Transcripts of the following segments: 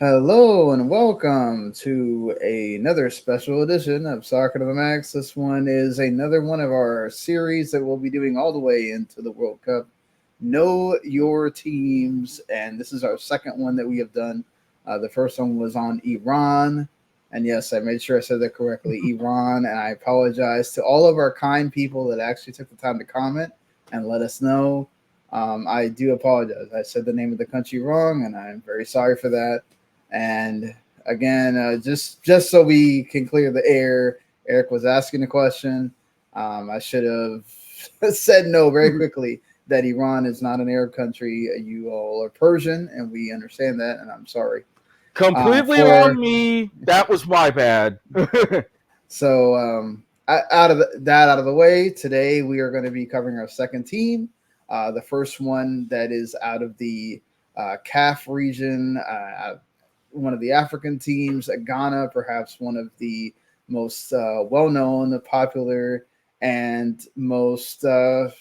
Hello and welcome to another special edition of Soccer to the Max. This one is another one of our series that we'll be doing all the way into the World Cup. Know your teams, and this is our second one that we have done. The first one was on Iran, and yes, I made sure I said that correctly, Iran. And I apologize to all of our kind people that actually took the time to comment and let us know. I do apologize. I said the name of the country wrong, and I'm very sorry for that. And again, just so we can clear the air, Eric was asking a question. I should have said no very quickly. That Iran is not an Arab country. You all are Persian, and we understand that. And I'm sorry. Completely For on me. That was my bad. so out of that out of the way, today we are going to be covering our second team. The first one that is out of the CAF region, one of the African teams, Ghana, perhaps one of the most well-known, popular, and most has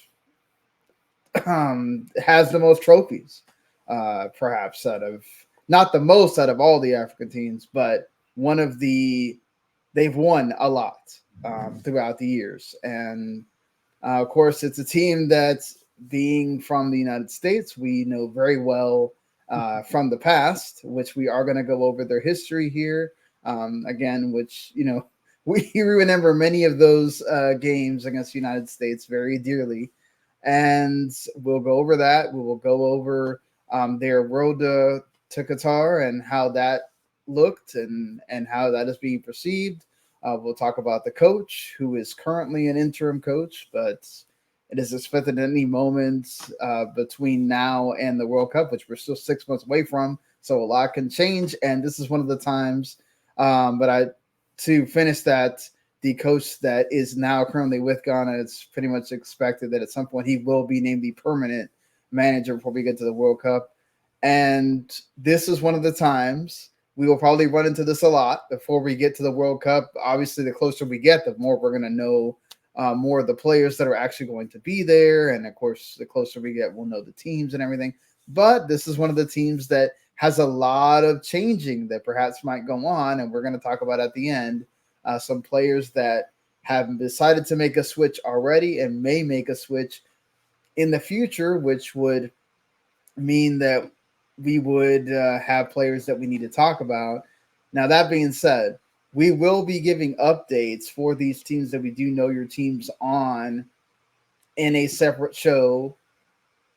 the most trophies, perhaps out of not the most out of all the African teams, but one of the they've won a lot throughout the years, and of course, it's a team that's being from the United States. We know very well from the past, which we are going to go over their history here again, which we remember many of those games against the United States very dearly, and we'll go over that. We will go over their road to Qatar and how that looked and how that is being perceived. We'll talk about the coach, who is currently an interim coach, but it is expected at any moment between now and the World Cup, which we're still 6 months away from. So a lot can change, and this is one of the times. But to finish that, the coach that is now currently with Ghana, it's pretty much expected that at some point he will be named the permanent manager before we get to the World Cup. And this is one of the times we will probably run into this a lot before we get to the World Cup. Obviously, the closer we get, the more we're going to know more of the players that are actually going to be there. And of course, the closer we get, we'll know the teams and everything. But this is one of the teams that has a lot of changing that perhaps might go on. And we're going to talk about at the end some players that have decided to make a switch already and may make a switch in the future, which would mean that we would have players that we need to talk about. Now, that being said, we will be giving updates for these teams that we do know your teams on in a separate show.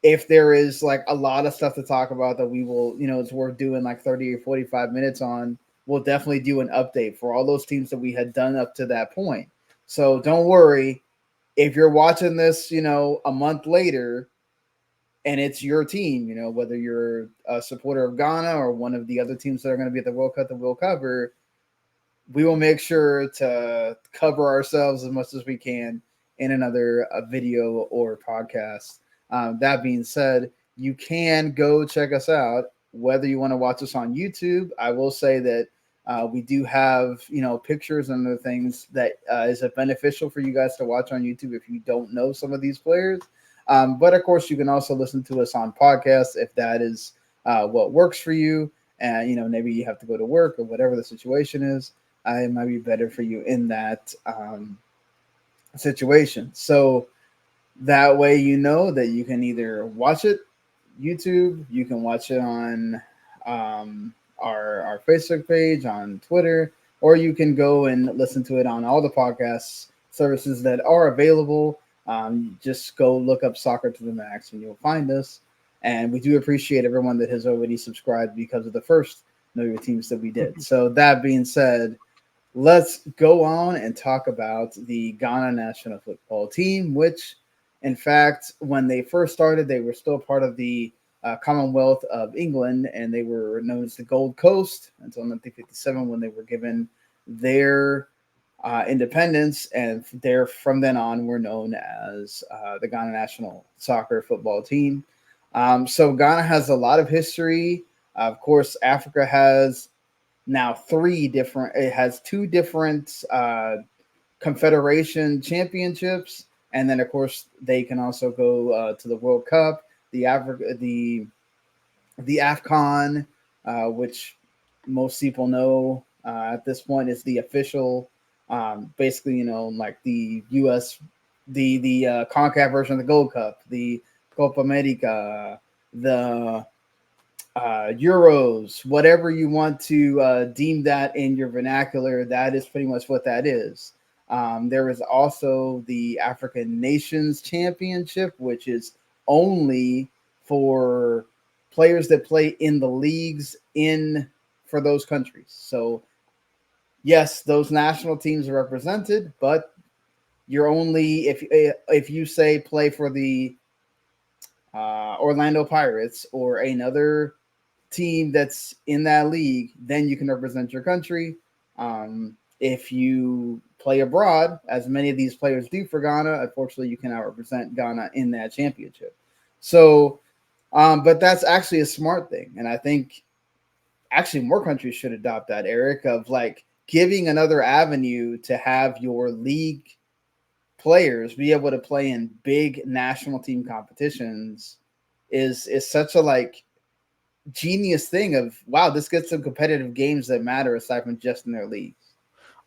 If there is like a lot of stuff to talk about that we will, it's worth doing like 30 or 45 minutes on, we'll definitely do an update for all those teams that we had done up to that point. So don't worry. If you're watching this, a month later, and it's your team, whether you're a supporter of Ghana or one of the other teams that are going to be at the World Cup that we'll cover, we will make sure to cover ourselves as much as we can in another video or podcast. That being said, you can go check us out, whether you want to watch us on YouTube. I will say that we do have, pictures and other things that is beneficial for you guys to watch on YouTube if you don't know some of these players. But of course, you can also listen to us on podcasts if that is what works for you. And, maybe you have to go to work or whatever the situation is. It might be better for you in that situation. So that way, that you can either watch it YouTube, you can watch it on our Facebook page, on Twitter, or you can go and listen to it on all the podcast services that are available. Just go look up Soccer to the Max and you'll find us. And we do appreciate everyone that has already subscribed because of the first Know Your Teams that we did. So that being said, let's go on and talk about the Ghana national football team, which, in fact, when they first started, they were still part of the Commonwealth of England, and they were known as the Gold Coast until 1957 when they were given their independence, and from then on were known as the Ghana national soccer football team. So Ghana has a lot of history. Of course, Africa has now it has two different confederation championships, and then of course they can also go to the World Cup, the AFCON, which most people know at this point is the official, basically, like the U.S. the CONCACAF version of the Gold Cup, the Copa America, the Euros, whatever you want to deem that in your vernacular, that is pretty much what that is. There is also the African Nations Championship, which is only for players that play in the leagues for those countries. So, yes, those national teams are represented, but you're only if you say play for the Orlando Pirates or another team that's in that league, then you can represent your country. If you play abroad, as many of these players do for Ghana, unfortunately, you cannot represent Ghana in that championship. So, but that's actually a smart thing. And I think actually more countries should adopt that, Eric, of like giving another avenue to have your league players be able to play in big national team competitions is such a like genius thing of wow, this gets some competitive games that matter aside from just in their leagues.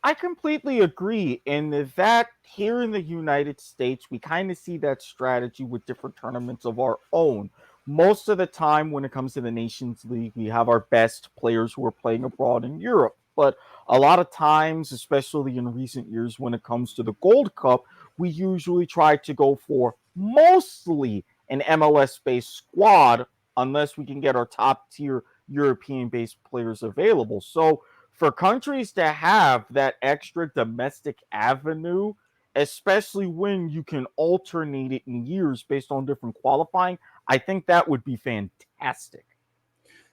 I completely agree. And that here in the United States, we kind of see that strategy with different tournaments of our own. Most of the time, when it comes to the Nations League, we have our best players who are playing abroad in Europe. But a lot of times, especially in recent years, when it comes to the Gold Cup, we usually try to go for mostly an MLS based squad unless we can get our top tier European based players available. So, for countries to have that extra domestic avenue, especially when you can alternate it in years based on different qualifying, I think that would be fantastic.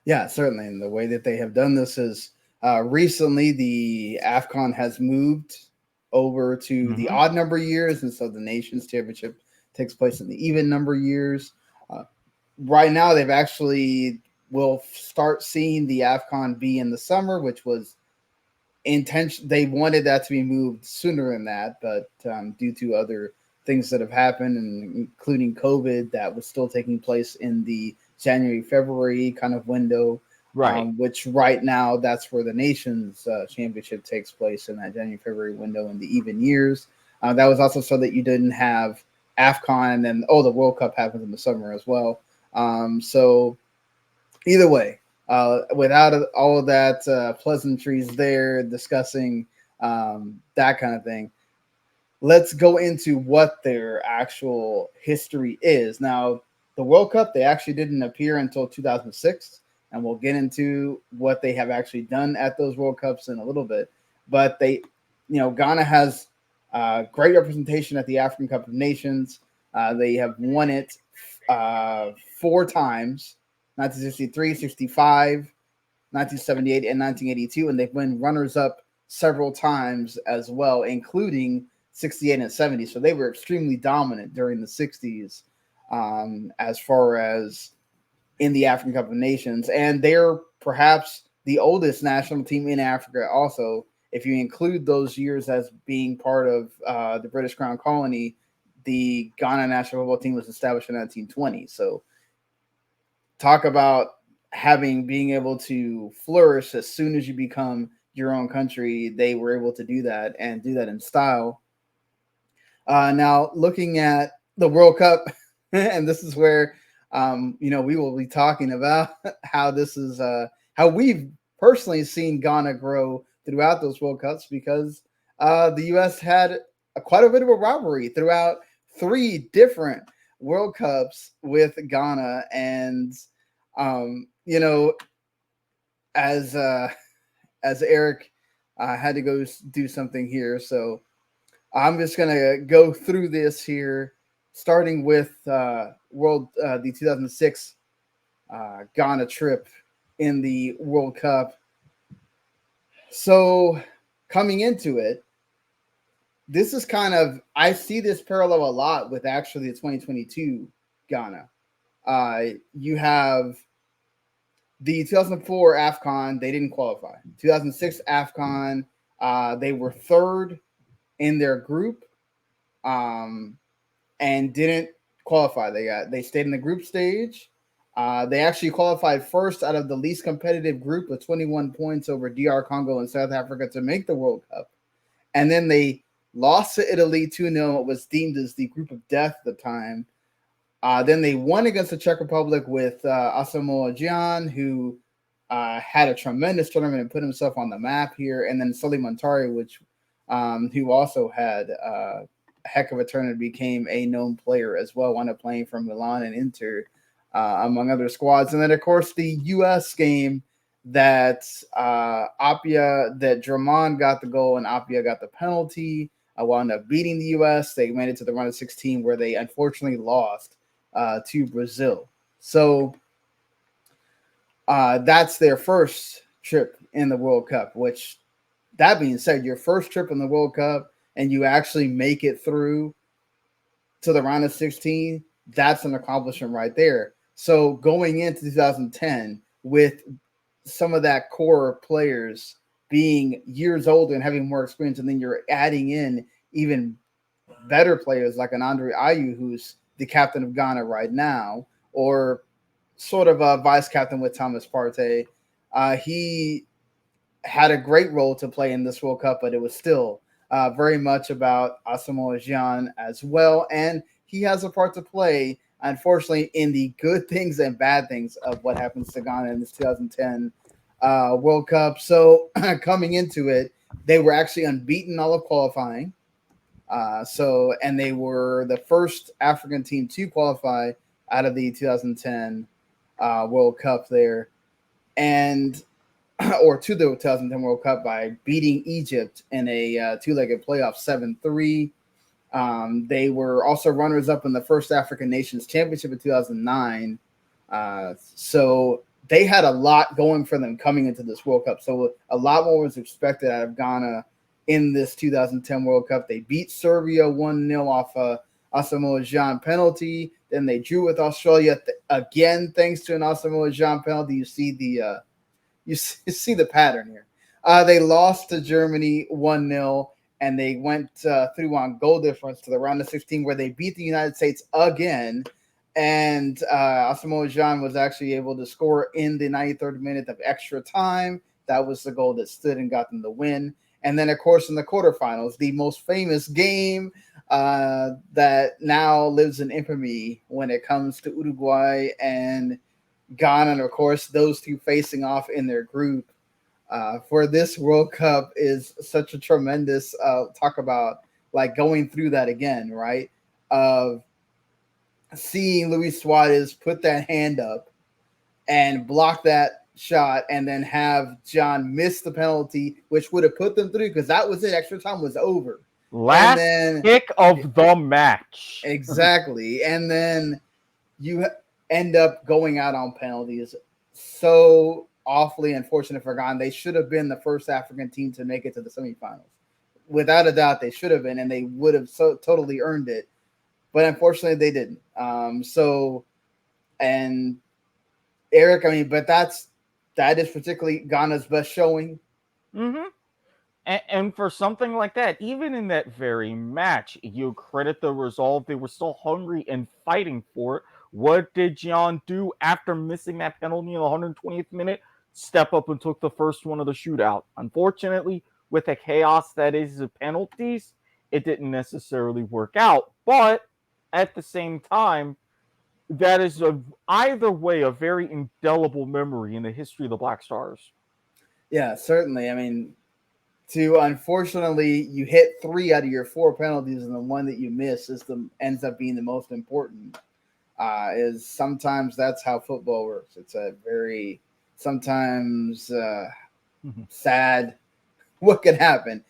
Yeah, certainly. And the way that they have done this is recently the AFCON has moved over to the Mm-hmm. odd number years. And so the Nations Championship takes place in the even number years. Uh, right now, they've actually will start seeing the AFCON be in the summer, which was intention. They wanted that to be moved sooner than that, but due to other things that have happened, and including COVID, that was still taking place in the January-February kind of window. Right. Which right now that's where the Nations Championship takes place in that January-February window in the even years. That was also so that you didn't have AFCON and then the World Cup happens in the summer as well. So either way, without all of that pleasantries there discussing that kind of thing, let's go into what their actual history is. Now, the World Cup, they actually didn't appear until 2006, and we'll get into what they have actually done at those World Cups in a little bit. But Ghana has great representation at the African Cup of Nations. They have won it 4 times: 1963, 65, 1978, and 1982, and they've been runners-up several times as well, including 68 and 70. So they were extremely dominant during the 60s as far as in the African Cup of Nations. And they're perhaps the oldest national team in Africa also. If you include those years as being part of the British Crown Colony, the Ghana national football team was established in 1920. So talk about being able to flourish as soon as you become your own country. They were able to do that and do that in style. Now, looking at the World Cup, and this is where we will be talking about how this is how we've personally seen Ghana grow throughout those World Cups, because the U.S. had quite a bit of a rivalry throughout 3 different World Cups with Ghana, and as Eric had to go do something here, so I'm just gonna go through this here, starting with the 2006 Ghana trip in the World Cup. So coming into it, this is I see this parallel a lot with actually the 2022 Ghana. You have the 2004 AFCON, they didn't qualify. 2006 AFCON, they were third in their group and didn't qualify. They stayed in the group stage. They actually qualified first out of the least competitive group with 21 points over DR Congo and South Africa to make the World Cup. And then they lost to Italy 2-0. It was deemed as the group of death at the time. Then they won against the Czech Republic with Asamoah Gyan, who had a tremendous tournament and put himself on the map here. And then Sully Montari, who also had a heck of a tournament, became a known player as well, wound up playing for Milan and Inter, among other squads. And then, of course, the U.S. game that Drummond got the goal and Apia got the penalty. Wound up beating the U.S. They made it to the round of 16 where they unfortunately lost to Brazil. So that's their first trip in the World Cup, which, that being said, your first trip in the World Cup and you actually make it through to the round of 16, that's an accomplishment right there. So going into 2010 with some of that core players being years older and having more experience, and then you're adding in even better players like an Andre Ayew, who's the captain of Ghana right now, or sort of a vice captain with Thomas Partey. He had a great role to play in this World Cup, but it was still very much about Asamoah Gyan as well. And he has a part to play, unfortunately, in the good things and bad things of what happens to Ghana in this 2010 World Cup. So coming into it, they were actually unbeaten all of qualifying. And they were the first African team to qualify out of the 2010 World Cup there, or to the 2010 World Cup by beating Egypt in a two-legged playoff 7-3. They were also runners-up in the first African Nations Championship in 2009. So they had a lot going for them coming into this World Cup. So a lot more was expected out of Ghana in this 2010 World Cup. They beat Serbia 1-0 off a Asamoah Gyan penalty. Then they drew with Australia again, thanks to an Asamoah Gyan penalty. You see the pattern here. They lost to Germany 1-0, and they went through on goal difference to the round of 16, where they beat the United States again. And Asamoah Gyan was actually able to score in the 93rd minute of extra time. That was the goal that stood and got them the win. And then, of course, in the quarterfinals, the most famous game that now lives in infamy when it comes to Uruguay and Ghana, and of course, those two facing off in their group for this World Cup is such a tremendous talk about, like, going through that again, right? Of seeing Luis Suarez put that hand up and block that shot, and then have John miss the penalty, which would have put them through, because that was it. Extra time was over. Last kick of the match. Exactly. And then you end up going out on penalties. So awfully unfortunate for Ghana. They should have been the first African team to make it to the semifinals. Without a doubt, they should have been, and they would have totally earned it. But unfortunately, they didn't. And Eric, I mean, but that is particularly Ghana's best showing. Mm-hmm. And for something like that, even in that very match, you credit the resolve. They were still hungry and fighting for it. What did Gyan do after missing that penalty in the 120th minute? Step up and took the first one of the shootout. Unfortunately, with the chaos that is the penalties, it didn't necessarily work out. But at the same time, that is either way a very indelible memory in the history of the Black Stars. Yeah, certainly. I mean, unfortunately, you hit 3 out of your 4 penalties, and the one that you miss ends up being the most important. Is sometimes that's how football works. It's a very sometimes sad. What can happen?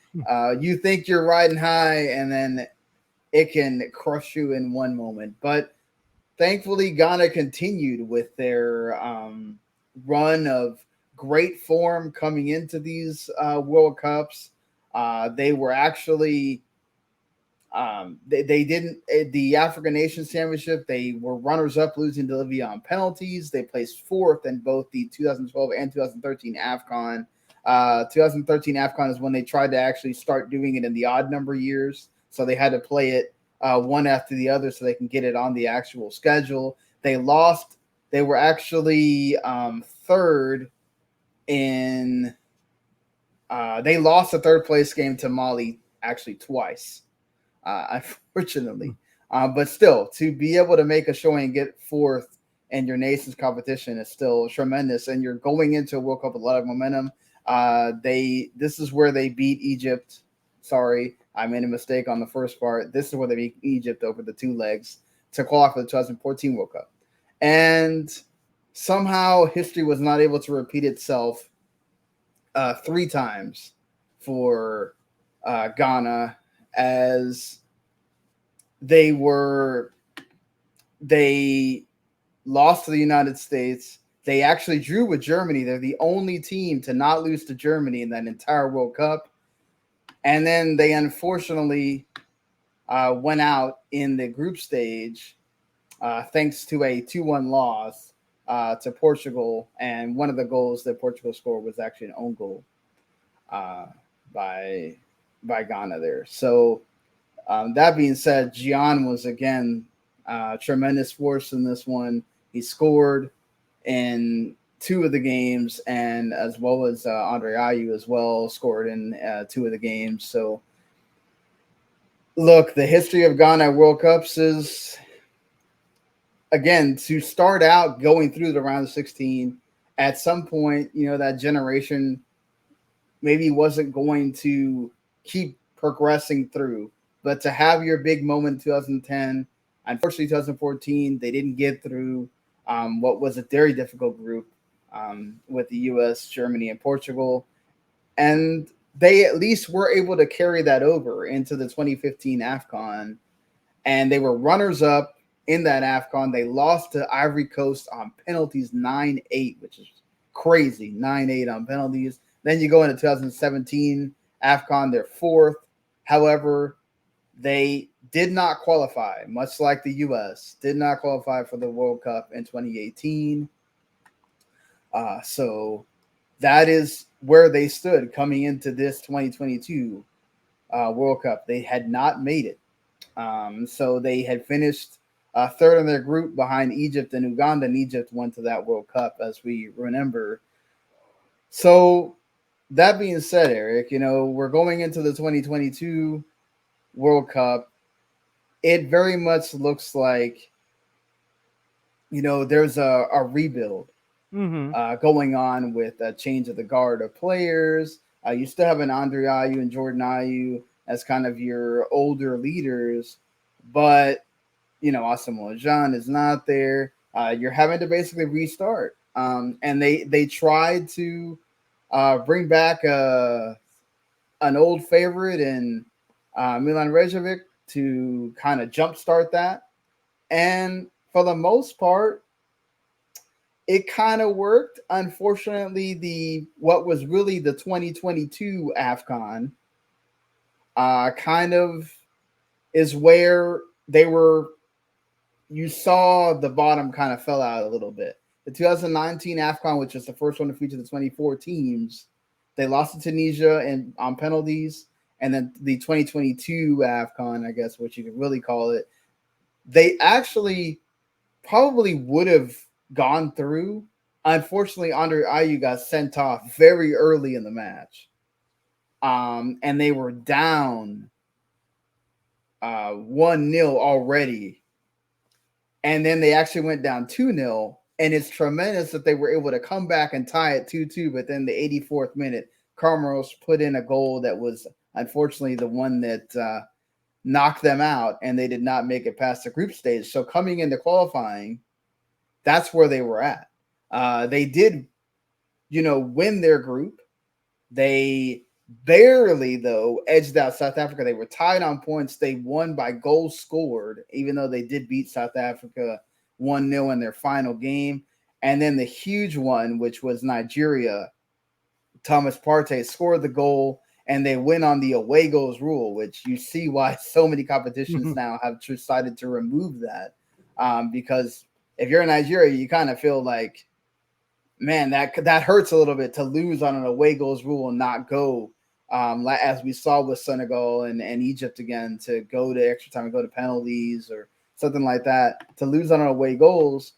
You think you're riding high, and then it can crush you in one moment. But thankfully, Ghana continued with their run of great form coming into these World Cups. They were actually they didn't the African Nations Championship. They were runners up, losing to Libya on penalties. They placed 4th in both the 2012 and 2013 AFCON. 2013 AFCON is when they tried to actually start doing it in the odd number years, so they had to play it one after the other so they can get it on the actual schedule. They lost They were actually third in. They lost the third place game to Mali actually twice, unfortunately. But still, to be able to make a showing and get fourth in your nation's competition is still tremendous. And you're going into a World Cup with a lot of momentum. This is where they beat Egypt. Sorry, I made a mistake on the first part. This is where they beat Egypt over the two legs to qualify for the 2014 World Cup. And somehow history was not able to repeat itself 3 times for Ghana, as they lost to the United States. They actually drew with Germany. They're the only team to not lose to Germany in that entire World Cup. And then they unfortunately went out in the group stage thanks to a 2-1 loss to Portugal. And one of the goals that Portugal scored was actually an own goal by Ghana there. So that being said, Gian was again tremendous force in this one. He scored in 2 of the games, and as well as Andre Ayew as well scored in 2 of the games. So look, the history of Ghana World Cups is, again, to start out going through the round of 16, at some point, that generation maybe wasn't going to keep progressing through. But to have your big moment in 2010, unfortunately 2014, they didn't get through what was a very difficult group with the U.S., Germany, and Portugal. And they at least were able to carry that over into the 2015 AFCON. And they were runners-up in that AFCON. They lost to Ivory Coast on penalties 9-8, which is crazy, 9-8 on penalties. Then you go into 2017 AFCON, they're 4th. However, they did not qualify, much like the U.S., did not qualify for the World Cup in 2018. So that is where they stood coming into this 2022 World Cup. They had not made it. So they had finished 3rd in their group behind Egypt and Uganda, and Egypt went to that World Cup, as we remember. So that being said, Eric, we're going into the 2022 World Cup. It very much looks like, there's a rebuild going on with a change of the guard of players. You still have an Andre Ayew and Jordan Ayew as kind of your older leaders, but, Asamoah Gyan is not there. You're having to basically restart. And they tried to bring back an old favorite in Milan Rejovic to kind of jumpstart that. And for the most part, it kind of worked. Unfortunately, what was really the 2022 AFCON kind of is where you saw the bottom kind of fell out a little bit. The 2019 AFCON, which was the first one to feature the 24 teams, they lost to Tunisia on penalties. And then the 2022 AFCON, I guess what you could really call it, they actually probably would have gone through. Unfortunately, Andre Ayew got sent off very early in the match. And they were down 1-0 already. And then they actually went down 2-0. And it's tremendous that they were able to come back and tie it 2-2. But then the 84th minute, Carmeros put in a goal that was unfortunately the one that knocked them out, and they did not make it past the group stage. So coming into qualifying, that's where they were at. They did, win their group. They barely, though, edged out South Africa. They were tied on points. They won by goals scored, even though they did beat South Africa 1-0 in their final game. And then the huge one, which was Nigeria, Thomas Partey scored the goal, and they win on the away goals rule, which you see why so many competitions now have decided to remove that. Because if you're in Nigeria, you kind of feel like, man, that hurts a little bit to lose on an away goals rule and not go, as we saw with Senegal and Egypt again, to go to extra time and go to penalties or something like that. To lose on an away goals,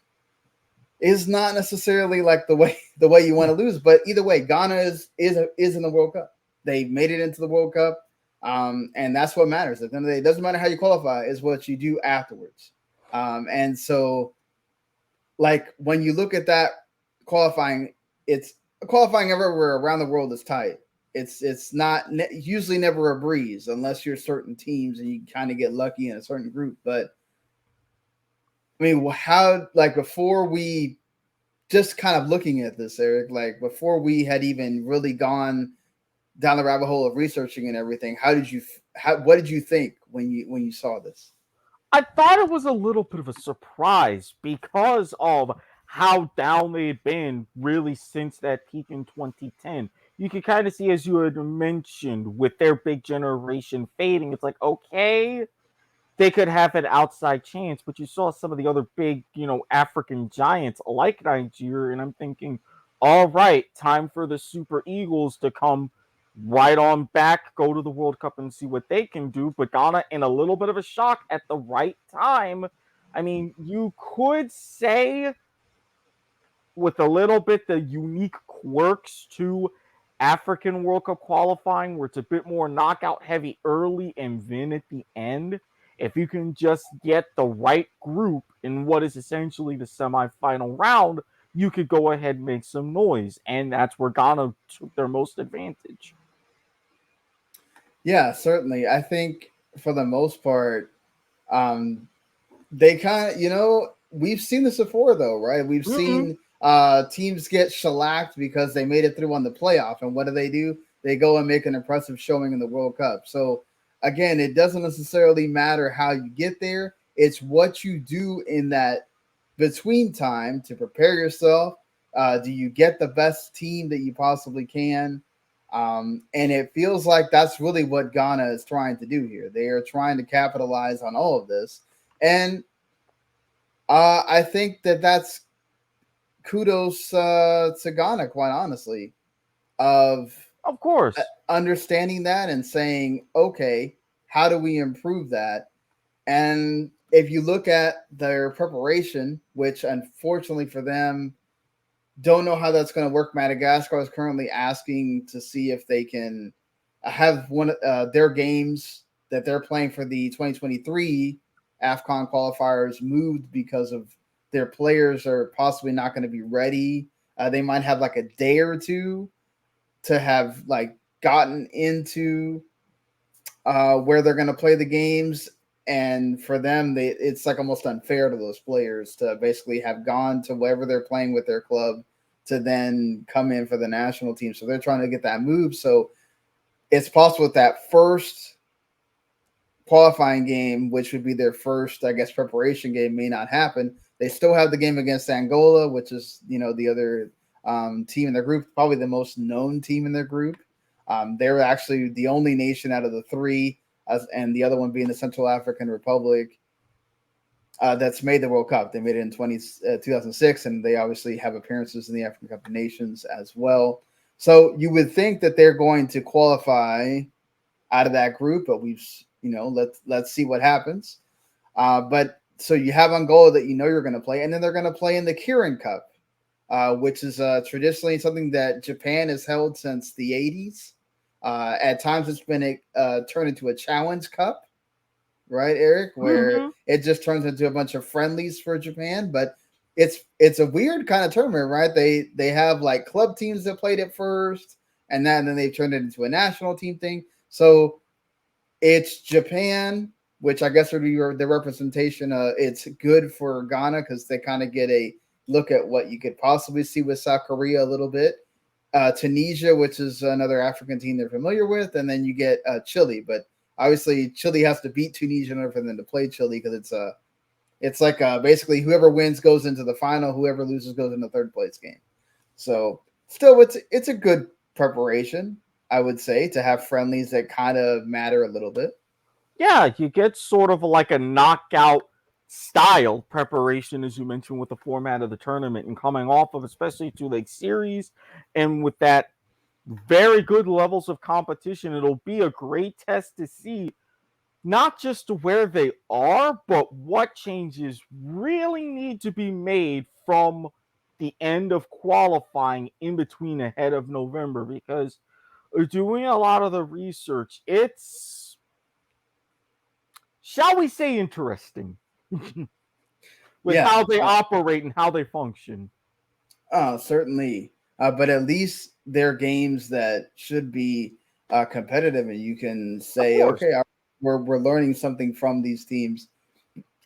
is not necessarily like the way you want to lose. But either way, Ghana is in the World Cup. They made it into the World Cup, and that's what matters. At the end of the day, it doesn't matter how you qualify; it's what you do afterwards. And so, like when you look at that qualifying, it's qualifying everywhere around the world is tight. It's not usually never a breeze unless you're certain teams and you kind of get lucky in a certain group. But I mean, how like before we just kind of looking at this, Eric, like before we had even really gone down the rabbit hole of researching and everything, what did you think when you saw this? I thought it was a little bit of a surprise because of how down they'd been really since that peak in 2010. You could kind of see, as you had mentioned, with their big generation fading, it's like, okay, they could have an outside chance, but you saw some of the other big, African giants like Nigeria, and I'm thinking, all right, time for the Super Eagles to come right on back, go to the World Cup and see what they can do. But Ghana in a little bit of a shock at the right time. I mean, you could say with a little bit the unique quirks to African World Cup qualifying, where it's a bit more knockout heavy early and then at the end. If you can just get the right group in what is essentially the semifinal round, you could go ahead and make some noise. And that's where Ghana took their most advantage. Yeah, certainly. I think for the most part, um, they kind of, we've seen this before though, right? We've Mm-mm. seen teams get shellacked because they made it through on the playoff. And what do? They go and make an impressive showing in the World Cup. So again, it doesn't necessarily matter how you get there. It's what you do in that between time to prepare yourself. Do you get the best team that you possibly can? And it feels like that's really what Ghana is trying to do here. They are trying to capitalize on all of this. And I think that's kudos to Ghana, quite honestly, of Of course. understanding that and saying, okay, how do we improve that? And if you look at their preparation, which unfortunately for them, don't know how that's going to work. Madagascar is currently asking to see if they can have one their games that they're playing for the 2023 AFCON qualifiers moved because of their players are possibly not going to be ready. They might have like a day or two to have like gotten into where they're going to play the games. And for them, it's like almost unfair to those players to basically have gone to wherever they're playing with their club to then come in for the national team. So they're trying to get that move. So it's possible that first qualifying game, which would be their first, I guess, preparation game, may not happen. They still have the game against Angola, which is, the other team in their group, probably the most known team in their group. They're actually the only nation out of the three, and the other one being the Central African Republic, that's made the World Cup. They made it in 2006, and they obviously have appearances in the African Cup of Nations as well. So you would think that they're going to qualify out of that group, but let's see what happens. But so you have Angola that you're going to play, and then they're going to play in the Kirin Cup, which is traditionally something that Japan has held since the 80s. At times, it's been turned into a challenge cup, right, Eric? Where Mm-hmm. it just turns into a bunch of friendlies for Japan, but it's a weird kind of tournament, right? They have like club teams that played it first, and then they've turned it into a national team thing. So it's Japan, which I guess would be the representation. It's good for Ghana because they kind of get a look at what you could possibly see with South Korea a little bit. Tunisia, which is another African team they're familiar with, and then you get Chile. But obviously, Chile has to beat Tunisia in order for them to play Chile because it's like basically whoever wins goes into the final, whoever loses goes in the third place game. So still, it's a good preparation, I would say, to have friendlies that kind of matter a little bit. Yeah, you get sort of like a knockout style preparation, as you mentioned, with the format of the tournament and coming off of especially two leg series and with that very good levels of competition. It'll be a great test to see not just where they are, but what changes really need to be made from the end of qualifying in between ahead of November, because doing a lot of the research, it's, shall we say, interesting with Yeah, how they operate and how they function. certainly. But at least they're games that should be competitive, and you can Of say, course. okay, we're learning something from these teams,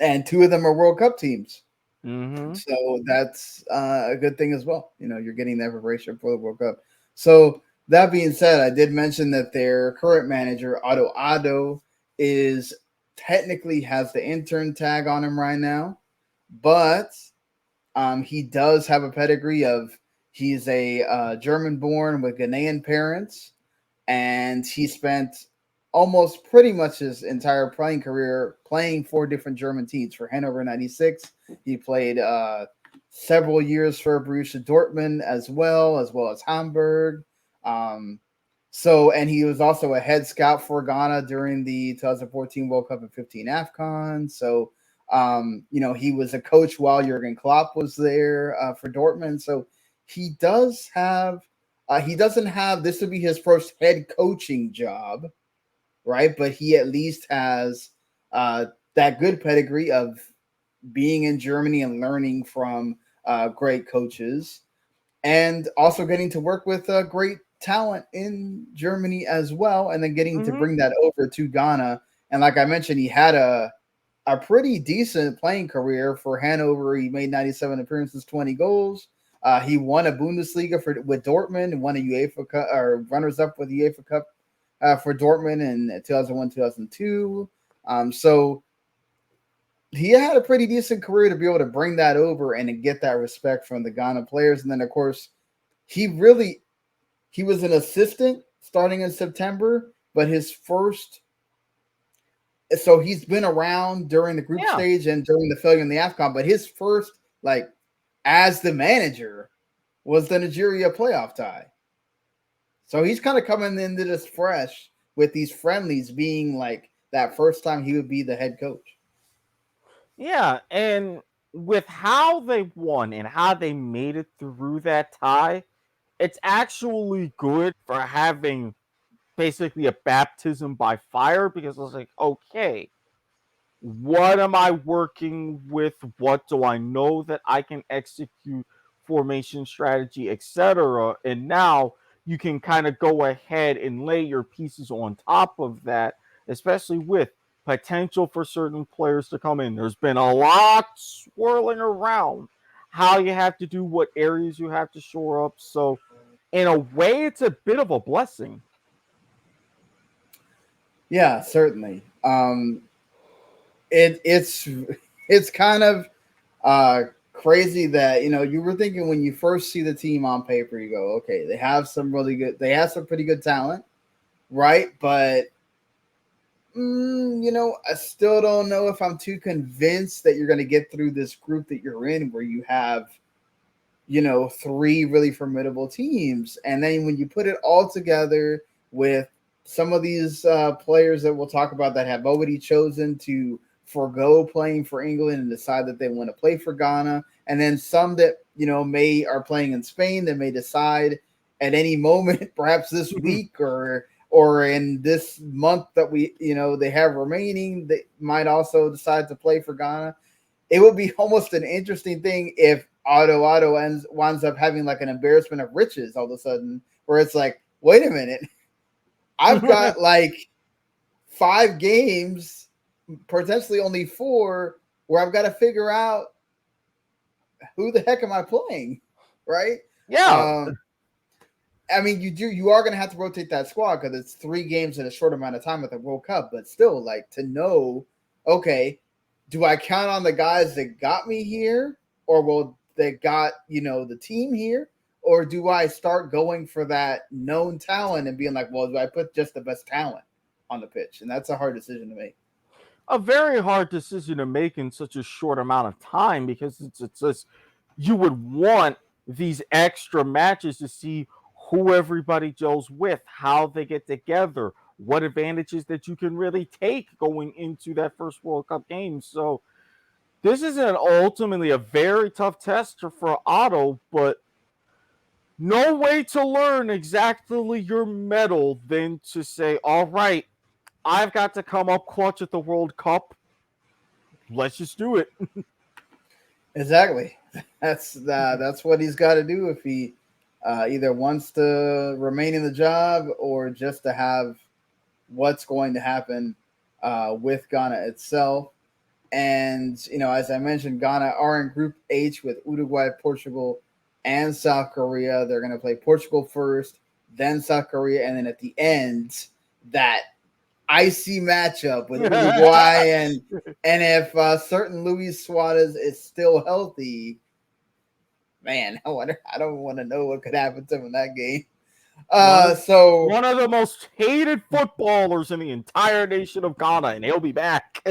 and two of them are World Cup teams. Mm-hmm. So that's a good thing as well. You're getting that preparation for the World Cup. So that being said, I did mention that their current manager, Otto, is technically has the intern tag on him right now, but he does have a pedigree of he's a German born with Ghanaian parents, and he spent almost pretty much his entire playing career playing for different German teams. For Hannover 96, he played several years for Borussia Dortmund as well as Hamburg. And he was also a head scout for Ghana during the 2014 World Cup and 15 AFCON. So, he was a coach while Jurgen Klopp was there for Dortmund. So he does have, he doesn't have, this would be his first head coaching job, right? But he at least has that good pedigree of being in Germany and learning from great coaches, and also getting to work with great talent in Germany as well, and then getting to Mm-hmm. bring that over to Ghana. And like I mentioned, he had a pretty decent playing career for Hanover. He made 97 appearances, 20 goals. He won a Bundesliga with Dortmund and won a UEFA Cup, or runners up with the UEFA Cup for Dortmund in 2001, 2002. So he had a pretty decent career to be able to bring that over and to get that respect from the Ghana players. And then, of course, he was an assistant starting in September, but so he's been around during the group Yeah. stage and during the failure in the AFCON, but his first, like, as the manager was the Nigeria playoff tie. So he's kind of coming into this fresh with these friendlies being like that first time he would be the head coach. Yeah, and with how they won and how they made it through that tie, it's actually good for having basically a baptism by fire, because it's like, okay, what am I working with? What do I know that I can execute, formation strategy, etc. And now you can kind of go ahead and lay your pieces on top of that, especially with potential for certain players to come in. There's been a lot swirling around how you have to do, what areas you have to shore up. So in a way, it's a bit of a blessing. Yeah, certainly. It's kind of crazy that you were thinking when you first see the team on paper, you go, okay, they have some pretty good talent, right? But I still don't know if I'm too convinced that you're going to get through this group that you're in, where you have three really formidable teams. And then when you put it all together with some of these players that we'll talk about that have already chosen to forego playing for England and decide that they want to play for Ghana, and then some that may are playing in Spain that may decide at any moment, perhaps this week or in this month that they have remaining, they might also decide to play for Ghana. It would be almost an interesting thing if Otto winds up having like an embarrassment of riches all of a sudden, where it's like, wait a minute, I've got like 5 games, potentially only 4, where I've got to figure out who the heck am I playing, right? Yeah. I mean, you are going to have to rotate that squad because it's 3 games in a short amount of time with the World Cup, but still, like, to know, okay, do I count on the guys that got me here, or that got the team here, or do I start going for that known talent and being like, well, do I put just the best talent on the pitch? And that's a hard decision to make. A very hard decision to make in such a short amount of time, because it's just, you would want these extra matches to see who everybody gels with, how they get together, what advantages that you can really take going into that first World Cup game. So This is ultimately a very tough test for Otto, but no way to learn exactly your medal than to say, all right, I've got to come up clutch at the World Cup. Let's just do it. Exactly. That's what he's got to do if he either wants to remain in the job or just to have what's going to happen with Ghana itself. And as I mentioned, Ghana are in Group H with Uruguay, Portugal, and South Korea. They're going to play Portugal first, then South Korea, and then at the end, that icy matchup with Uruguay and if certain Luis Suarez is still healthy, man, I don't want to know what could happen to him in that game. One of the most hated footballers in the entire nation of Ghana, and he'll be back.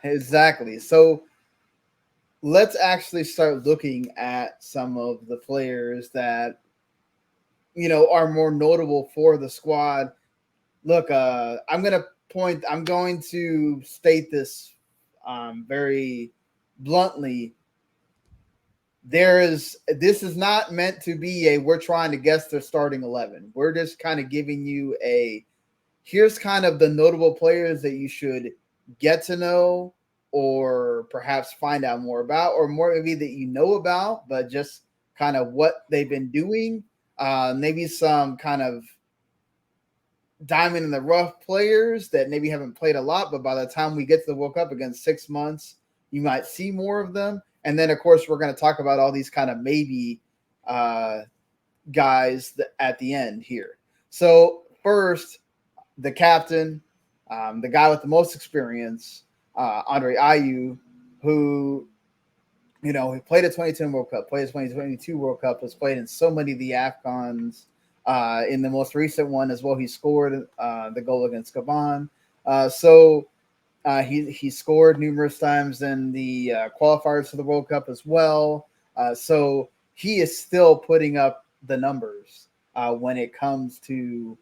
Exactly. So let's actually start looking at some of the players that are more notable for the squad. Look, I'm going to state this very bluntly. This is not meant to be we're trying to guess their starting 11. We're just kind of giving you here's kind of the notable players that you should get to know or perhaps find out more about, or more maybe that you know about, but just kind of what they've been doing. Maybe some kind of diamond in the rough players that maybe haven't played a lot, but by the time we get to the World Cup again 6 months, you might see more of them. And then, of course, we're going to talk about all these kind of maybe guys at the end here. So first, the captain, the guy with the most experience, Andre Ayew, who, he played a 2010 World Cup, played a 2022 World Cup, has played in so many of the AFCONs. In the most recent one as well, he scored the goal against Gabon. He scored numerous times in the qualifiers for the World Cup as well. So he is still putting up the numbers when it comes to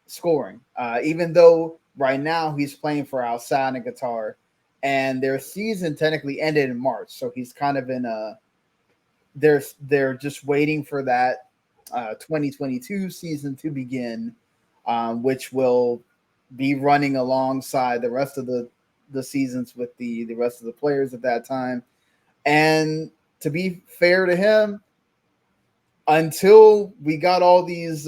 scoring. Even though right now he's playing for Al Sadd in Qatar, and their season technically ended in March, so he's kind of in they're just waiting for that 2022 season to begin, which will be running alongside the rest of the seasons with the rest of the players at that time. And to be fair to him, until we got all these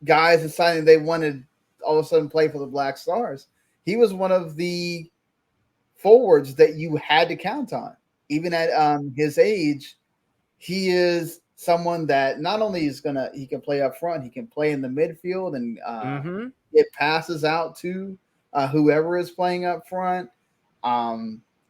guys deciding they wanted all of a sudden play for the Black Stars, he was one of the forwards that you had to count on. Even at his age, he is someone that not only he can play up front, he can play in the midfield and get passes out to whoever is playing up front.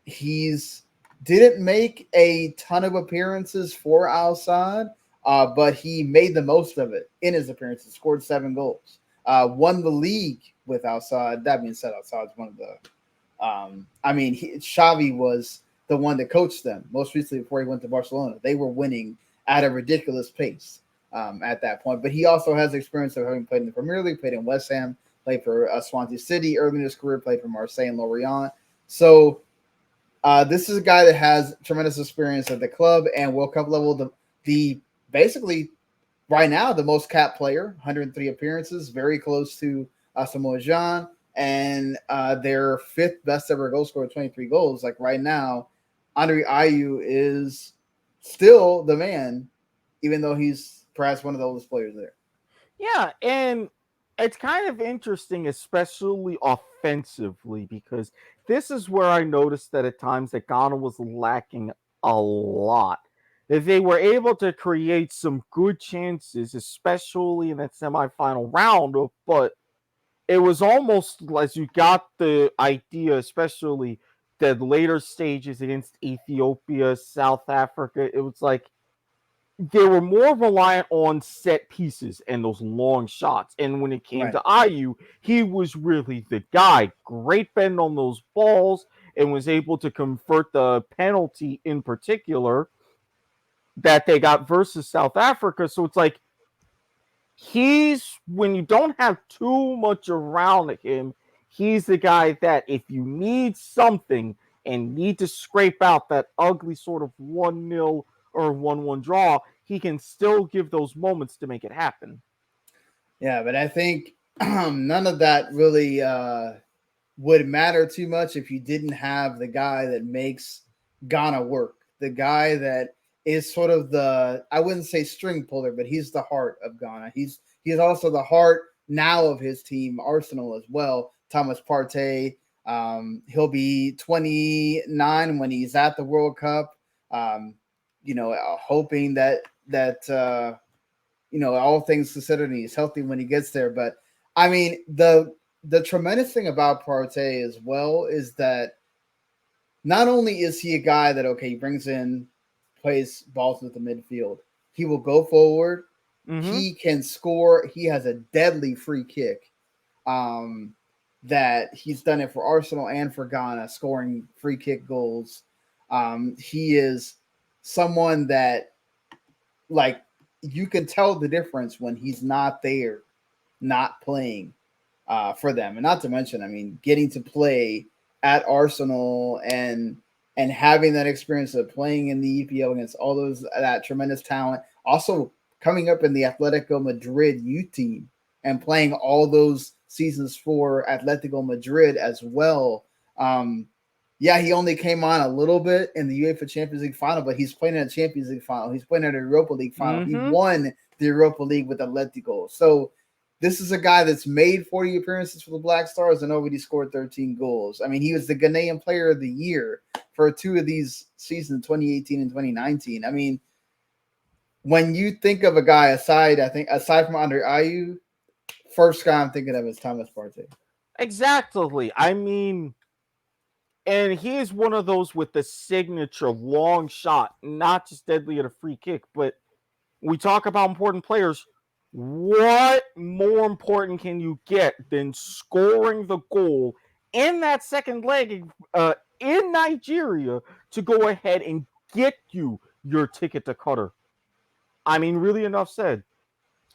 He's didn't make a ton of appearances for Al Sadd, but he made the most of it in his appearances. Scored 7 goals, won the league with Al Sadd. That being said, Al Sadd's one of the. Xavi was the one that coached them most recently before he went to Barcelona. They were winning at a ridiculous pace at that point. But he also has experience of having played in the Premier League, played in West Ham, played for Swansea City early in his career, played for Marseille and Lorient. So this is a guy that has tremendous experience at the club and World Cup level. The basically right now the most capped player, 103 appearances, very close to Samoa Jean, and their 5th best ever goal scorer, 23 goals. Like right now, Andre Ayew is still the man, even though he's perhaps one of the oldest players there. Yeah, and it's kind of interesting, especially offensively, because this is where I noticed that at times that Ghana was lacking a lot. That they were able to create some good chances, especially in that semifinal round, but it was almost as you got the idea, especially the later stages against Ethiopia, South Africa, it was like they were more reliant on set pieces and those long shots. And when it came to Ayew, he was really the guy. Great bend on those balls and was able to convert the penalty in particular that they got versus South Africa. So it's like when you don't have too much around him, he's the guy that if you need something, and need to scrape out that ugly sort of 1-0 or 1-1 draw, he can still give those moments to make it happen. Yeah, but I think none of that really would matter too much if you didn't have the guy that makes Ghana work. The guy that is sort of I wouldn't say string puller, but he's the heart of Ghana. He's also the heart now of his team, Arsenal, as well. Thomas Partey. He'll be 29 when he's at the World Cup. Hoping that all things considered, he's healthy when he gets there. But I mean, the tremendous thing about Partey as well is that not only is he a guy that, okay, he brings in, plays balls with the midfield, he will go forward. Mm-hmm. He can score. He has a deadly free kick that he's done it for Arsenal and for Ghana, scoring free kick goals. He is someone that, like, you can tell the difference when he's not there, not playing for them. And not to mention, I mean, getting to play at Arsenal and having that experience of playing in the EPL against all that tremendous talent. Also coming up in the Atletico Madrid youth team and playing all those seasons for Atletico Madrid as well. Yeah, he only came on a little bit in the UEFA Champions League final, but he's playing in a Champions League final. He's playing in a Europa League final. Mm-hmm. He won the Europa League with Atletico. So this is a guy that's made 40 appearances for the Black Stars and already scored 13 goals. I mean, he was the Ghanaian Player of the Year for 2 of these seasons, 2018 and 2019. I mean, when you think of a guy aside from Andre Ayew, first guy I'm thinking of is Thomas Partey. Exactly. I mean, and he is one of those with the signature long shot, not just deadly at a free kick, but we talk about important players. What more important can you get than scoring the goal in that second leg in Nigeria to go ahead and get you your ticket to Qatar? I mean, really, enough said.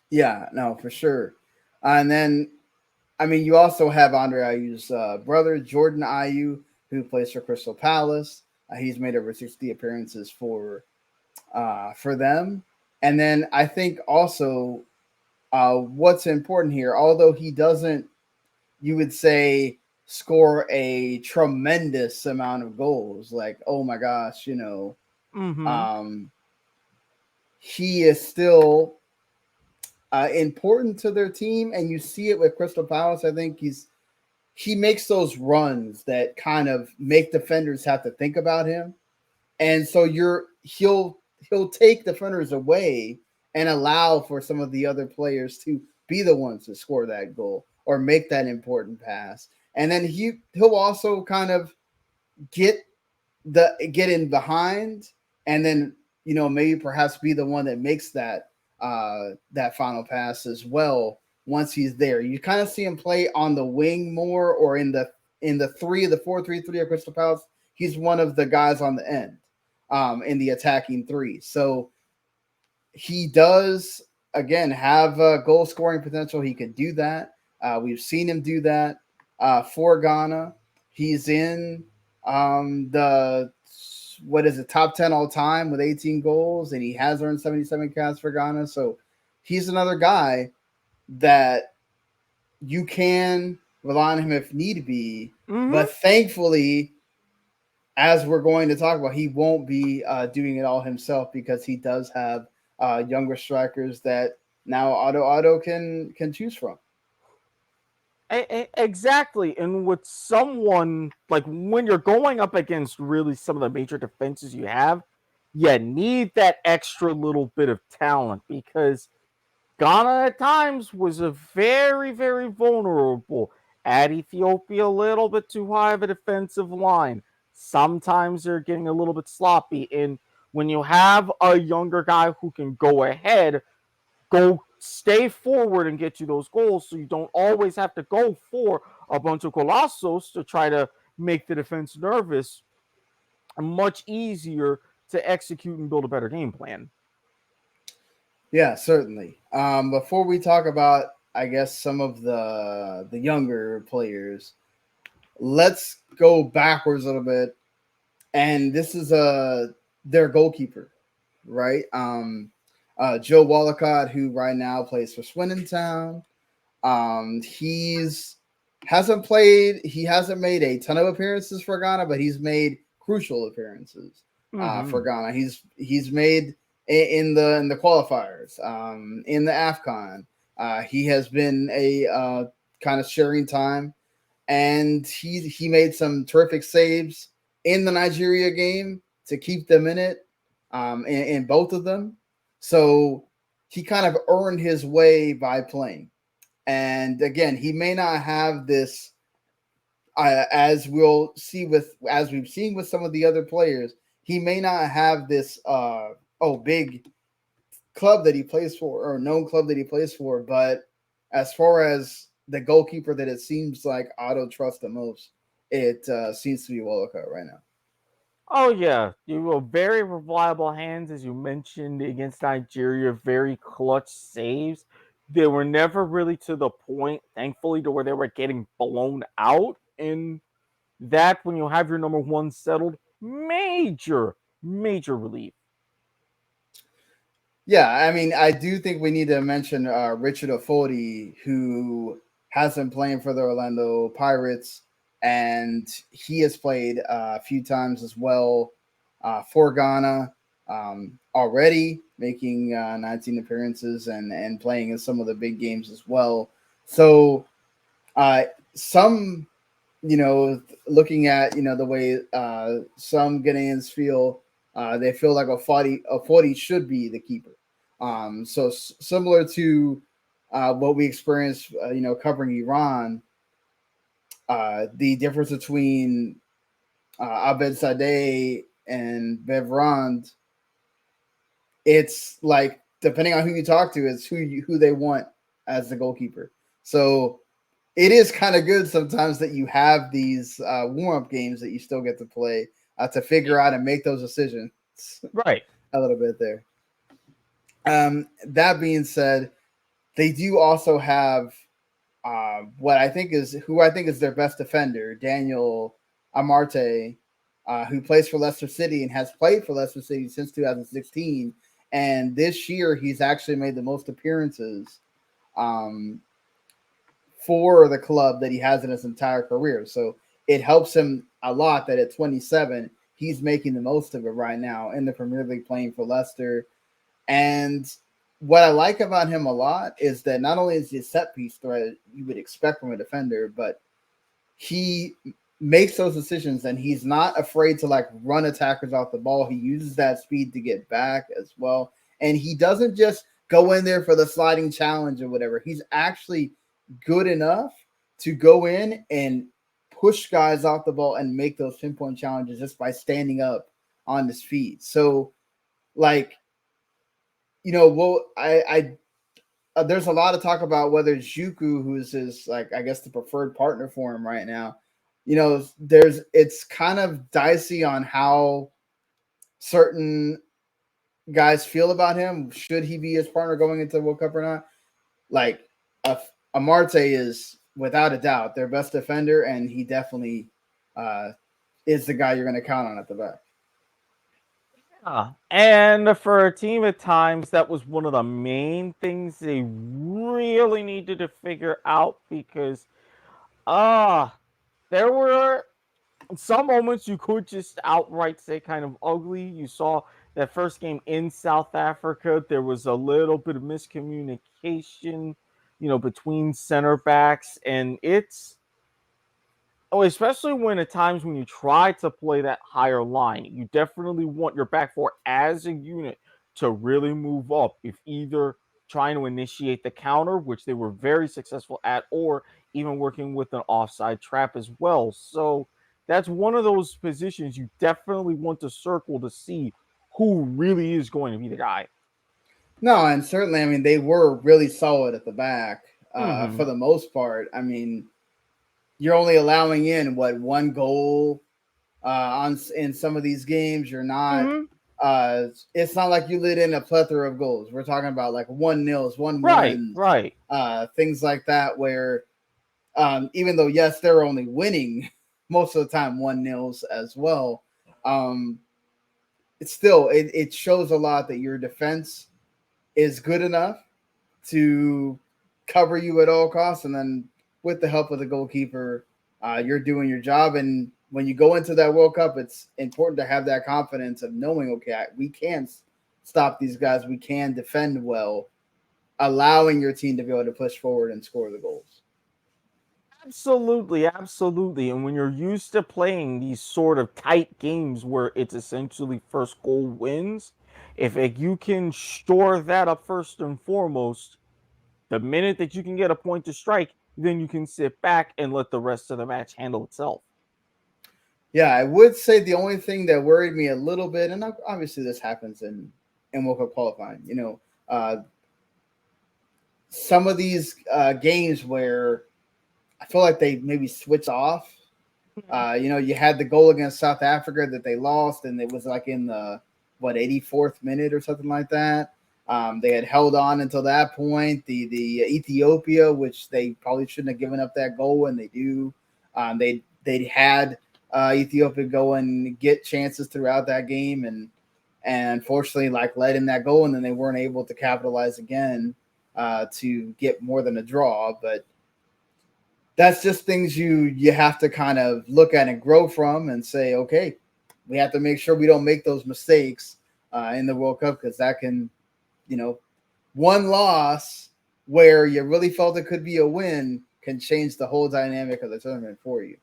Yeah, no, for sure. And then, I mean, you also have Andre Ayew's brother, Jordan Ayew, who plays for Crystal Palace. He's made over 60 appearances for them. And then I think also what's important here, although he doesn't, you would say, score a tremendous amount of goals, like, oh my gosh, Mm-hmm. He is still important to their team, and you see it with Crystal Palace. I think he makes those runs that kind of make defenders have to think about him, and so he'll take defenders away and allow for some of the other players to be the ones to score that goal or make that important pass. And then he'll also kind of get in behind, and then maybe perhaps be the one that makes that final pass as well once he's there. You kind of see him play on the wing more, or in the 4-3-3 of Crystal Palace. He's one of the guys on the end in the attacking three. So he does, again, have goal scoring potential. He can do that. We've seen him do that for Ghana. He's in the top 10 all time with 18 goals, and he has earned 77 caps for Ghana. So he's another guy that you can rely on him if need be. Mm-hmm. But thankfully, as we're going to talk about, he won't be doing it all himself, because he does have younger strikers that now Otto can choose from. Exactly. And with someone, like, when you're going up against really some of the major defenses you have, you need that extra little bit of talent, because Ghana at times was a very, very vulnerable. At Ethiopia, a little bit too high of a defensive line. Sometimes they're getting a little bit sloppy. And when you have a younger guy who can go ahead, stay forward and get you those goals, so you don't always have to go for a bunch of colossos to try to make the defense nervous, much easier to execute and build a better game plan. Yeah, certainly. Before we talk about, I guess, some of the younger players, let's go backwards a little bit and this is their goalkeeper, right? Joe Wolocott, who right now plays for Swindon Town. He's hasn't played. He hasn't made a ton of appearances for Ghana, but he's made crucial appearances for Ghana. He's made in the qualifiers, in the AFCON. He has been a kind of sharing time, and he made some terrific saves in the Nigeria game to keep them in it, in both of them. So he kind of earned his way by playing. And again, he may not have this, as we'll see as we've seen with some of the other players. He may not have this big club that he plays for or known club that he plays for, but as far as the goalkeeper that it seems like Otto trusts the most, it seems to be Wolocott right now. Oh yeah, you were very reliable hands, as you mentioned, against Nigeria. Very clutch saves. They were never really to the point, thankfully, to where they were getting blown out. And that, when you have your number one settled, major relief. Yeah, I mean, I do think we need to mention Richard Offulti, who has been playing for the Orlando Pirates, and he has played a few times as well for Ghana already, making 19 appearances and playing in some of the big games as well. So, some, looking at the way some Ghanaians feel. They feel like a 40 should be the keeper. Similar to what we experienced, covering Iran, the difference between Abed Sadeh and Bevrand, it's like depending on who you talk to, it's who they want as the goalkeeper. So it is kind of good sometimes that you have these warm-up games that you still get to play to figure out and make those decisions. Right. A little bit there. That being said, they do also have who I think is their best defender, Daniel Amarte, who plays for Leicester City and has played for Leicester City since 2016. And this year, he's actually made the most appearances for the club that he has in his entire career. So it helps him a lot that at 27, he's making the most of it right now in the Premier League, playing for Leicester. And what I like about him a lot is that not only is he a set piece threat you would expect from a defender, but he makes those decisions and he's not afraid to like run attackers off the ball. He uses that speed to get back as well. And he doesn't just go in there for the sliding challenge or whatever. He's actually good enough to go in and push guys off the ball and make those pinpoint challenges just by standing up on his feet. So, like, there's a lot of talk about whether Juku, who's his, like, I guess the preferred partner for him right now, it's kind of dicey on how certain guys feel about him. Should he be his partner going into the World Cup or not? Like, Amarte is without a doubt their best defender, and he definitely is the guy you're going to count on at the back. And for a team at times, that was one of the main things they really needed to figure out, because there were some moments you could just outright say kind of ugly. You saw that first game in South Africa, there was a little bit of miscommunication, between center backs, and especially when at times when you try to play that higher line, you definitely want your back four as a unit to really move up, if either trying to initiate the counter, which they were very successful at, or even working with an offside trap as well. So that's one of those positions you definitely want to circle to see who really is going to be the guy. No, and certainly, I mean, they were really solid at the back for the most part. I mean, you're only allowing in one goal in some of these games. You're not. It's not like you let in a plethora of goals. We're talking about like 1-0s, 1-1s, right. Things like that. Where even though yes, they're only winning most of the time 1-0s as well, It's still it shows a lot that your defense is good enough to cover you at all costs, and then with the help of the goalkeeper, you're doing your job. And when you go into that World Cup, it's important to have that confidence of knowing, okay, we can stop these guys, we can defend well, allowing your team to be able to push forward and score the goals. Absolutely, absolutely. And when you're used to playing these sort of tight games where it's essentially first goal wins, if you can store that up first and foremost, the minute that you can get a point to strike, then you can sit back and let the rest of the match handle itself. Yeah, I would say the only thing that worried me a little bit, and obviously this happens in World Cup qualifying, some of these games where I feel like they maybe switch off. You had the goal against South Africa that they lost, and it was like in the 84th minute or something like that. They had held on until that point. The Ethiopia, which they probably shouldn't have given up that goal, and they do. They had Ethiopia go and get chances throughout that game, and unfortunately, like let in that goal, and then they weren't able to capitalize again to get more than a draw. But that's just things you have to kind of look at and grow from and say, okay, we have to make sure we don't make those mistakes in the World Cup, because that can, one loss where you really felt it could be a win can change the whole dynamic of the tournament for you.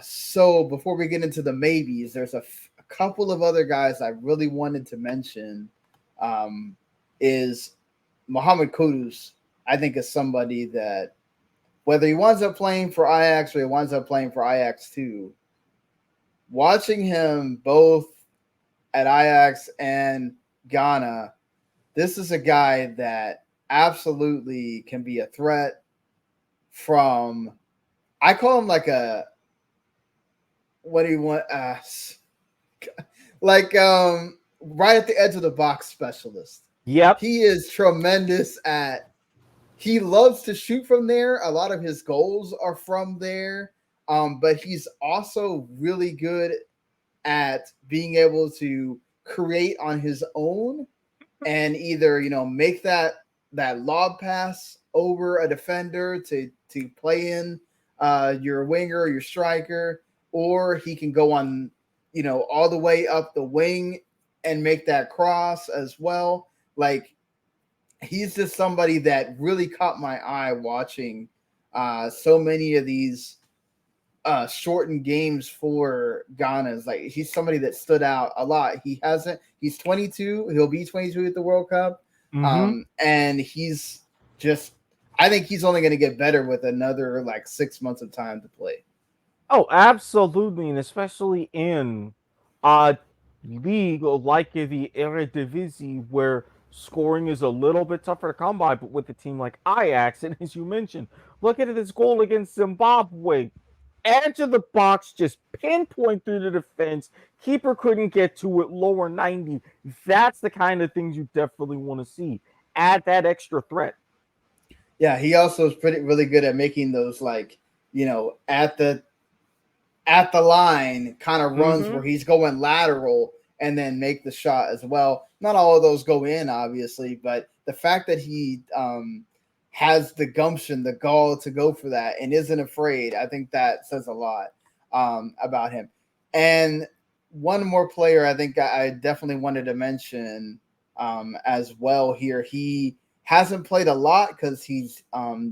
So before we get into the maybes, there's a couple of other guys I really wanted to mention. Is Mohamed Kudus. I think is somebody that, whether he winds up playing for Ajax or he winds up playing for Ajax too, watching him both at Ajax and Ghana, this is a guy that absolutely can be a threat from, I call him like a, what do you want? Right at the edge of the box specialist. Yep. He is tremendous he loves to shoot from there. A lot of his goals are from there. But he's also really good at being able to create on his own and either, make that lob pass over a defender to play in your winger or your striker, or he can go on, all the way up the wing and make that cross as well. Like, he's just somebody that really caught my eye watching so many of these shortened games for Ghana's. Like, he's somebody that stood out a lot. He's 22. He'll be 22 at the World Cup. And he's just, I think he's only going to get better with another 6 months of time to play. Oh, absolutely. And especially in a league like the Eredivisie, where scoring is a little bit tougher to come by, but with a team like Ajax, and as you mentioned, look at this goal against Zimbabwe. Edge of the box, just pinpoint through the defense. Keeper couldn't get to it, lower 90. That's the kind of things you definitely want to see. Add that extra threat. Yeah, he also is really good at making those at the line kind of runs where he's going lateral and then make the shot as well. Not all of those go in, obviously, but the fact that he has the gumption, the gall to go for that and isn't afraid, I think that says a lot about him. And one more player I think I definitely wanted to mention as well here. He hasn't played a lot because he's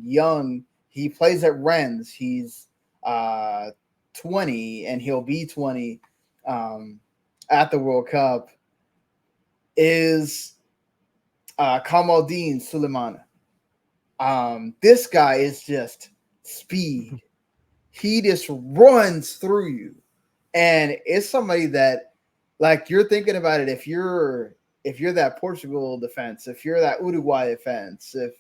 young. He plays at Rennes. He's 20, and he'll be 20 at the World Cup, is Kamaldeen Sulemana. This guy is just speed. He just runs through you. And it's somebody that, you're thinking about it, if you're that Portugal defense, if you're that Uruguay defense, if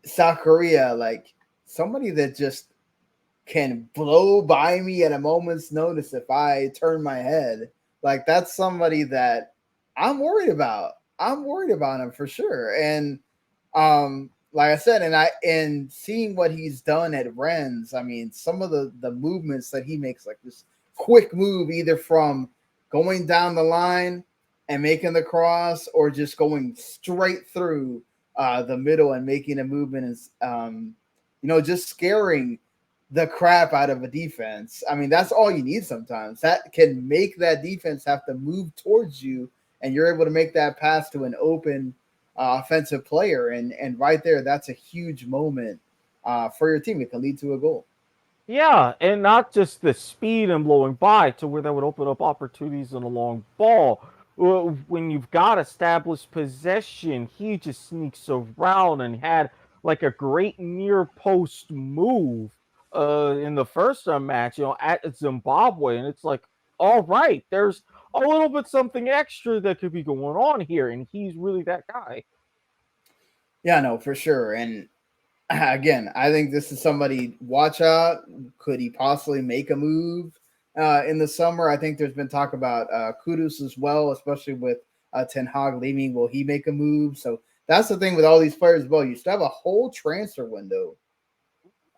South Korea, somebody that just can blow by me at a moment's notice if I turn my head. That's somebody that I'm worried about. I'm worried about him for sure. And like I said, and seeing what he's done at Rennes, I mean, some of the movements that he makes, like this quick move, either from going down the line and making the cross, or just going straight through the middle and making a movement, is just scaring the crap out of a defense. I mean, that's all you need sometimes. That can make that defense have to move towards you, and you're able to make that pass to an open offensive player, and right there, that's a huge moment for your team. It can lead to a goal. Yeah, and not just the speed and blowing by to where that would open up opportunities in a long ball. When you've got established possession, he just sneaks around and had like a great near post move in the first match, at Zimbabwe, and it's like, all right, there's a little bit something extra that could be going on here, and he's really that guy. Yeah, no, for sure. And again, I think this is somebody watch out. Could he possibly make a move in the summer? I think there's been talk about Kudus as well, especially with Ten Hag leaving. Will he make a move? So that's the thing with all these players as well. You still have a whole transfer window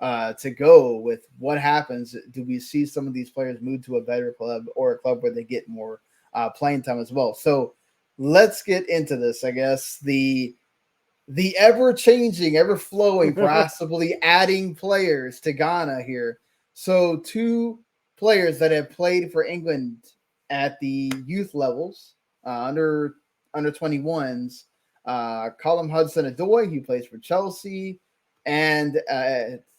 to go with what happens. Do we see some of these players move to a better club or a club where they get more playing time as well? So let's get into this, I guess. The ever-changing, ever-flowing, possibly adding players to Ghana here. So 2 players that have played for England at the youth levels, under 21s, Callum Hudson-Odoi, who plays for Chelsea, and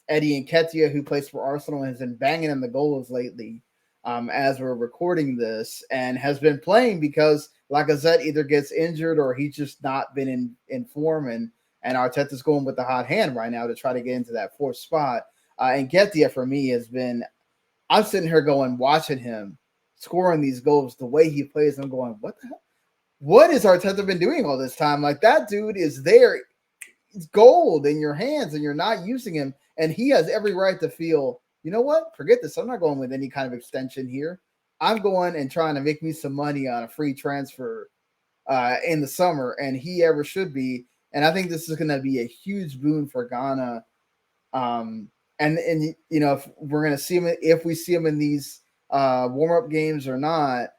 Eddie Nketiah, who plays for Arsenal and has been banging in the goals lately as we're recording this, and has been playing because Lacazette either gets injured or he's just not been in form, and Arteta's going with the hot hand right now to try to get into that 4th spot. And Nketiah, for me, has been – I'm sitting here watching him scoring these goals, the way he plays, I'm going, what the hell? What has Arteta been doing all this time? Like, that dude is there. It's gold in your hands, and you're not using him, and he has every right to feel, you know what? Forget this. I'm not going with any kind of extension here. I'm going and trying to make me some money on a free transfer in the summer, and he ever should be. And I think this is going to be a huge boon for Ghana. And if we're going to see him, if we see him in these warm-up games or not,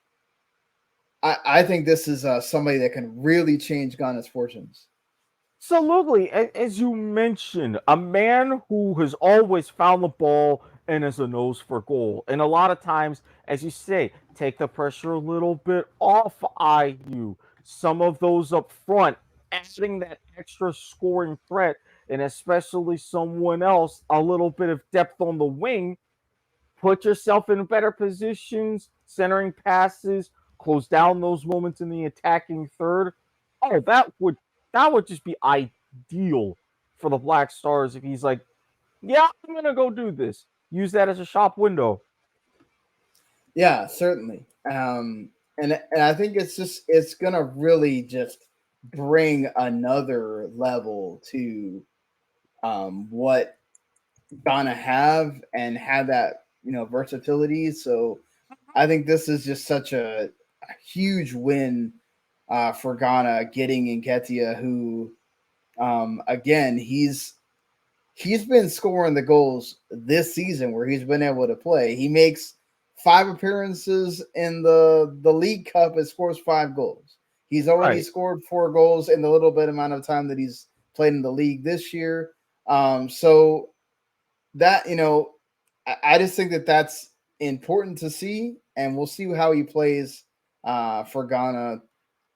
I think this is somebody that can really change Ghana's fortunes. Absolutely. As you mentioned, a man who has always found the ball and has a nose for goal. And a lot of times, as you say, take the pressure a little bit off IU. Some of those up front, adding that extra scoring threat, and especially someone else, a little bit of depth on the wing, put yourself in better positions, centering passes, close down those moments in the attacking third. Oh, that would just be ideal for the Black Stars if he's like, yeah, I'm gonna go do this. Use that as a shop window. Yeah, certainly. And I think it's gonna really just bring another level to what Ghana have that versatility. So I think this is just such a huge win for Ghana getting Nketiah, who again he's been scoring the goals this season where he's been able to play. He makes 5 appearances in the League Cup and scores 5 goals. He's already scored 4 goals in the little bit amount of time that he's played in the league this year. So that, I just think that that's important to see, and we'll see how he plays for Ghana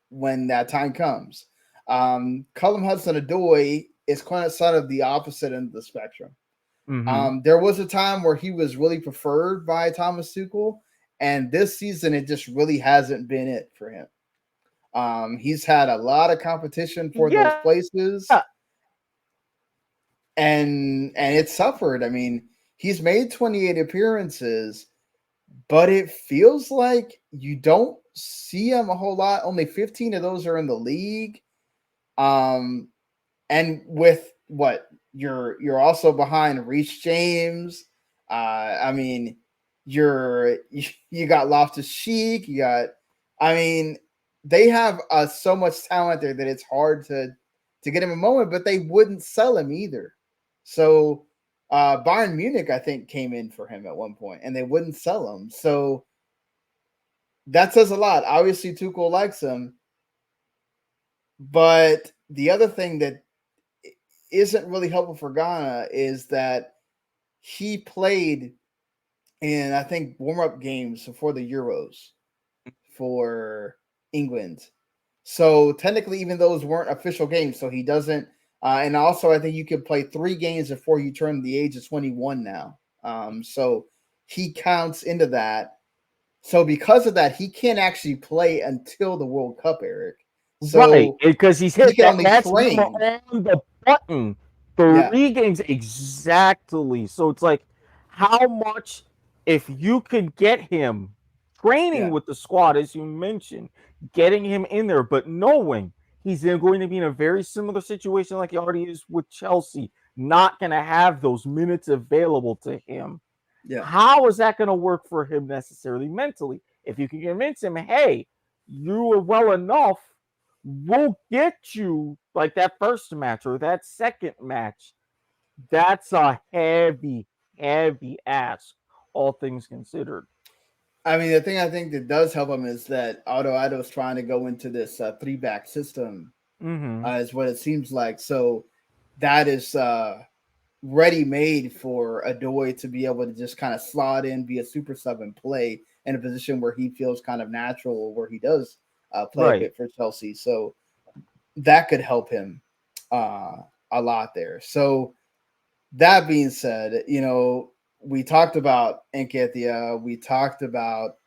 when that time comes. Callum Hudson-Odoi is kind of sort of the opposite end of the spectrum. Mm-hmm. There was a time where he was really preferred by Thomas Tuchel, and this season it just really hasn't been it for him. He's had a lot of competition for those places, and it suffered. I mean, he's made 28 appearances, but it feels like you don't see him a whole lot. Only 15 of those are in the league. And with what you're also behind Reece James. I mean, you got Loftus-Cheek. They have so much talent there that it's hard to to get him a moment, but they wouldn't sell him either. So Bayern Munich, I think, came in for him at one point, and they wouldn't sell him. So that says a lot. Obviously, Tuchel likes him, but the other thing that isn't really helpful for Ghana is that he played in, I think, warm-up games before the Euros for England. So technically, even those weren't official games, so he doesn't. And also, I think you can play 3 games before you turn the age of 21 now. So he counts into that. So because of that, he can't actually play until the World Cup, Eric. Right, So because he's he hit can that. only That's number train. on the button. Yeah, 3 games exactly. So it's like, how much, if you could get him training yeah, with the squad, as you mentioned, getting him in there, but knowing he's going to be in a very similar situation like he already is with Chelsea, not going to have those minutes available to him. yeah. How is that going to work for him necessarily mentally? If you can convince him, hey, you are well enough, we'll get you like that first match or that second match. That's a heavy, heavy ask, all things considered. I mean, the thing I think that does help him is that Aldo is trying to go into this 3-back system, Mm-hmm. is what it seems like. So that is ready made for Odoi to be able to just kind of slot in, be a super sub, and play in a position where he feels kind of natural, where he does play a Right. bit for Chelsea. So that could help him uh, a lot there. So that being said, we talked about Nketiah, we talked about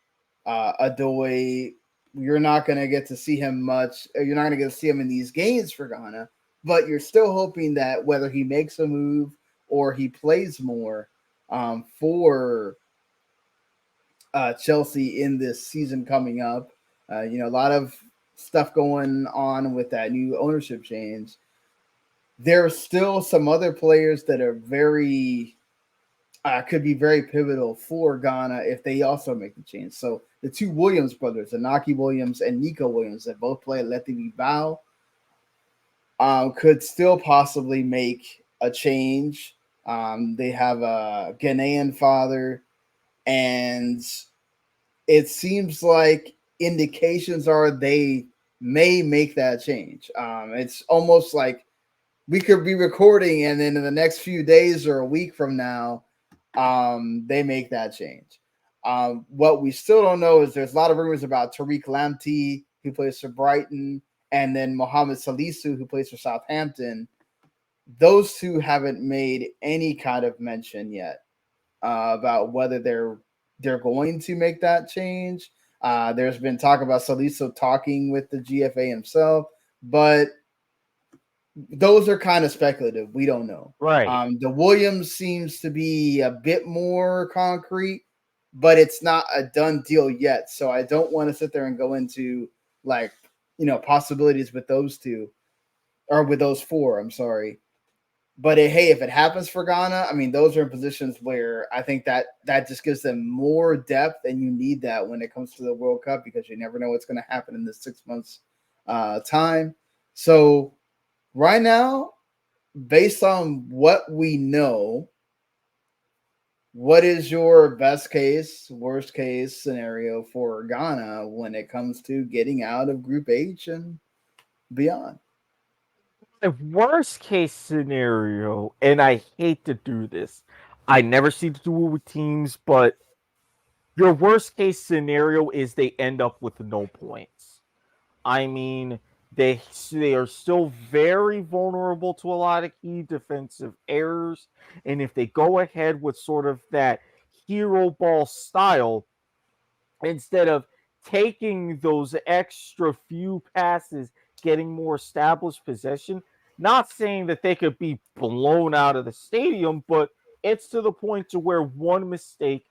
Odoi. You're not going to get to see him much. You're not going to get to see him in these games for Ghana, but you're still hoping that whether he makes a move or he plays more for Chelsea in this season coming up. A lot of stuff going on with that new ownership change. There are still some other players that are very could be very pivotal for Ghana if they also make the change. So the 2 Williams brothers, Inaki Williams and Nico Williams, that both play at Leti Bilbao, could still possibly make a change. They have a Ghanaian father, and it seems like indications are they may make that change. It's almost like we could be recording, and then in the next few days or a week from now, they make that change. What we still don't know is there's a lot of rumors about Tariq Lamptey, who plays for Brighton, and then Mohamed Salisu, who plays for Southampton. Those 2 haven't made any kind of mention yet about whether they're going to make that change. There's been talk about Salisu talking with the GFA himself, but those are kind of speculative. We don't know. Right. The Williams seems to be a bit more concrete, but it's not a done deal yet. So I don't want to sit there and go into like possibilities with those 2 or with those 4. I'm sorry, but hey, if it happens for Ghana, I mean, those are in positions where I think that just gives them more depth, and you need that when it comes to the World Cup because you never know what's going to happen in this 6 months time. So right now, based on what we know, what is your best case, worst case scenario for Ghana when it comes to getting out of Group H and beyond? The worst case scenario, and I hate to do this, I never see to do it with teams, but your worst case scenario is they end up with no points. I mean, they are still very vulnerable to a lot of key defensive errors, and if they go ahead with sort of that hero ball style, instead of taking those extra few passes, getting more established possession, not saying that they could be blown out of the stadium, but it's to the point to where one mistake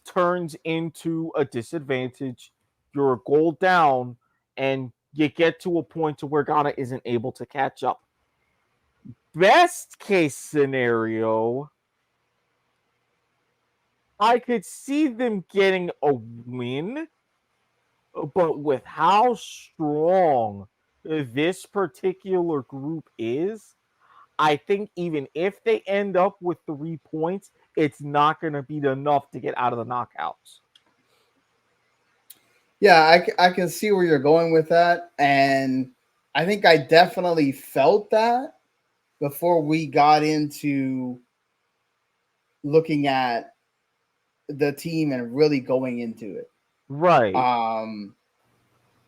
turns into a disadvantage. You're a goal down, and you get to a point to where Ghana isn't able to catch up. Best case scenario, I could see them getting a win, but with how strong this particular group is, I think even if they end up with 3 points, it's not going to be enough to get out of the knockouts. Yeah, I can see where you're going with that. And I think I definitely felt that before we got into looking at the team and really going into it. Right.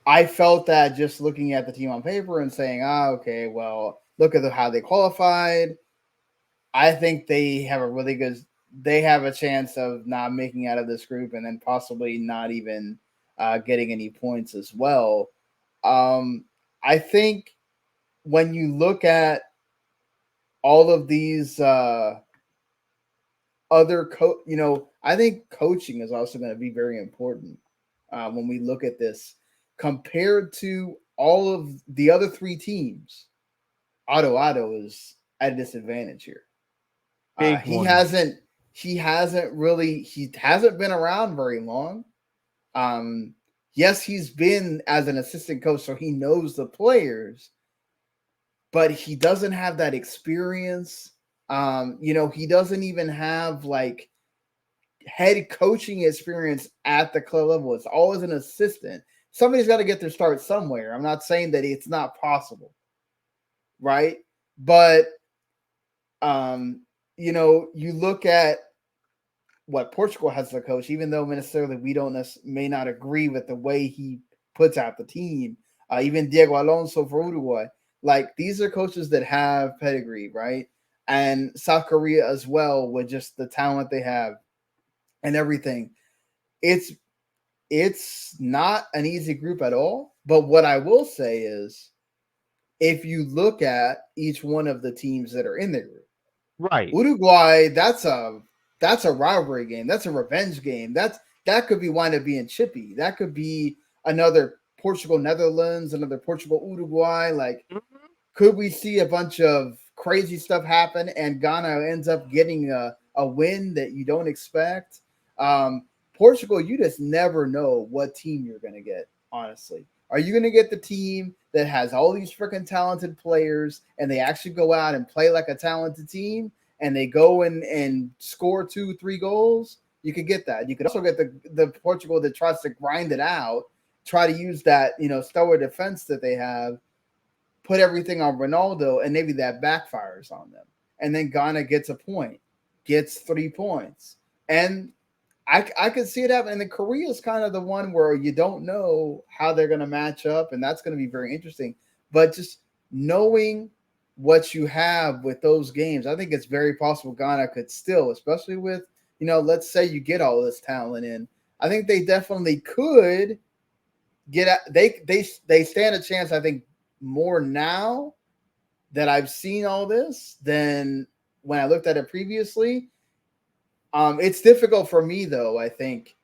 I felt that just looking at the team on paper and saying, okay, well, look at how they qualified. I think they have a chance of not making out of this group and then possibly not even getting any points as well. I think when you look at all of these I think coaching is also going to be very important when we look at this compared to all of the other 3 teams. Otto is at a disadvantage here. He hasn't been around very long. Yes, he's been as an assistant coach, so he knows the players, but he doesn't have that experience. He doesn't even have like head coaching experience at the club level. It's always an assistant. Somebody's got to get their start somewhere. I'm not saying that it's not possible, right? But you look at what Portugal has as a coach, even though necessarily we may not agree with the way he puts out the team. Even Diego Alonso for Uruguay, like these are coaches that have pedigree, right? And South Korea as well, with just the talent they have and everything. It's not an easy group at all. But what I will say is, if you look at each one of the teams that are in the group, right? Uruguay, that's a rivalry game. That's a revenge game. That could be wind up being chippy. That could be another Portugal Netherlands, another Portugal Uruguay. Like, could we see a bunch of crazy stuff happen and Ghana ends up getting a win that you don't expect? Portugal, you just never know what team you're going to get, honestly. Are you going to get the team that has all these freaking talented players and they actually go out and play like a talented team and they go and score 2-3 goals? You could get that. You could also get the Portugal that tries to grind it out, try to use that, stellar defense that they have, put everything on Ronaldo, and maybe that backfires on them. And then Ghana gets a point, gets 3 points. And I could see it happen. And then Korea is kind of the one where you don't know how they're going to match up, and that's going to be very interesting. But just knowing what you have with those games, I think it's very possible Ghana could still, especially with, let's say you get all this talent in. I think they definitely could get they stand a chance, I think, more now that I've seen all this than when I looked at it previously. It's difficult for me, though. I think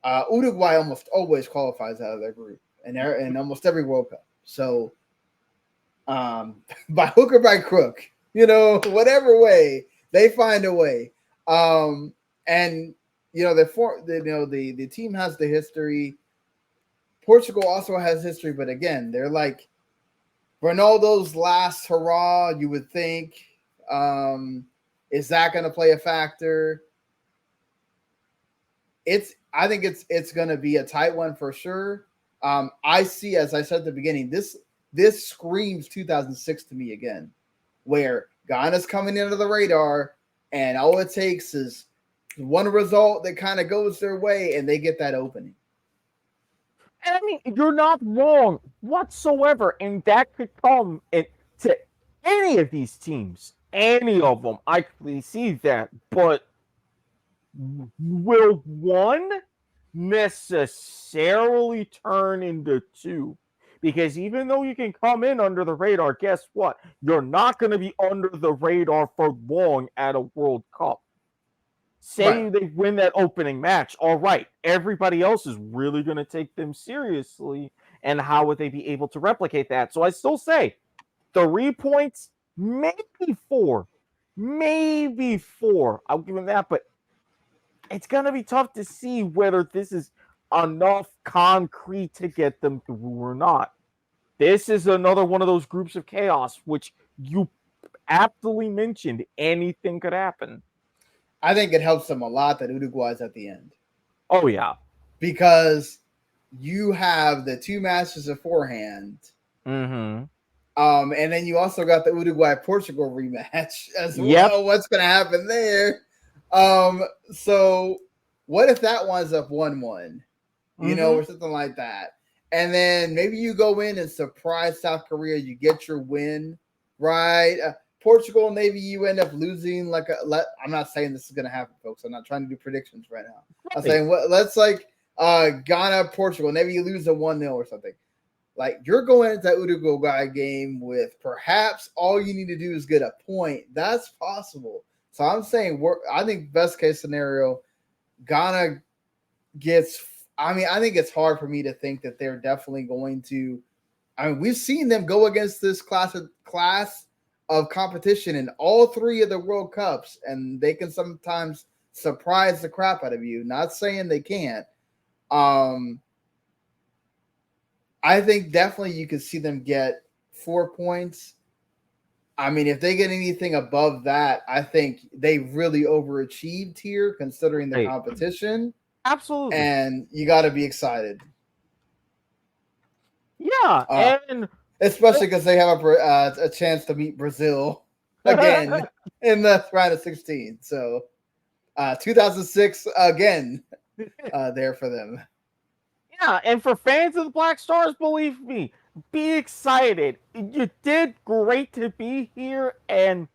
Uruguay almost always qualifies out of their group in almost every World Cup. So by hook or by crook, whatever way, they find a way. And the team has the history. Portugal also has history, but again, they're like Ronaldo's last hurrah, you would think. Is that going to play a factor? I think it's going to be a tight one for sure. I see, as I said at the beginning, this screams 2006 to me again, where Ghana's coming into the radar, and all it takes is one result that kind of goes their way, and they get that opening. And I mean, you're not wrong whatsoever, and that could come to any of these teams, any of them. I clearly see that, but will one necessarily turn into 2? Because even though you can come in under the radar, guess what? You're not going to be under the radar for long at a World Cup. Say they win that opening match, all right, everybody else is really going to take them seriously, and how would they be able to replicate that? So I still say 3 points, maybe 4. Maybe 4. I'll give them that, but it's going to be tough to see whether this is enough concrete to get them through or not. This is another one of those groups of chaos, which you aptly mentioned. Anything could happen. I think it helps them a lot that Uruguay's at the end. Oh, yeah. Because you have the two matches beforehand. Mm-hmm. And then you also got the Uruguay-Portugal rematch as well. What's going to happen there? So what if that winds up 1-1? You know, or something like that. And then maybe you go in and surprise South Korea. You get your win, right? Portugal, maybe you end up losing I'm not saying this is going to happen, folks. I'm not trying to do predictions right now. I'm saying, let's Ghana, Portugal. Maybe you lose a 1-0 or something. Like, you're going into that Uruguay game with perhaps all you need to do is get a point. That's possible. So I'm saying, I think best case scenario, Ghana gets. I think it's hard for me to think that they're definitely going to. We've seen them go against this class of competition in all three of the World Cups, and they can sometimes surprise the crap out of you. Not saying they can't. I think definitely you could see them get 4 points. If they get anything above that, I think they really overachieved here considering the competition. Absolutely. And you got to be excited. Yeah. And especially because they have a chance to meet Brazil again in the round of 16. So 2006 again there for them. Yeah, and for fans of the Black Stars, believe me, be excited. You did great to be here, and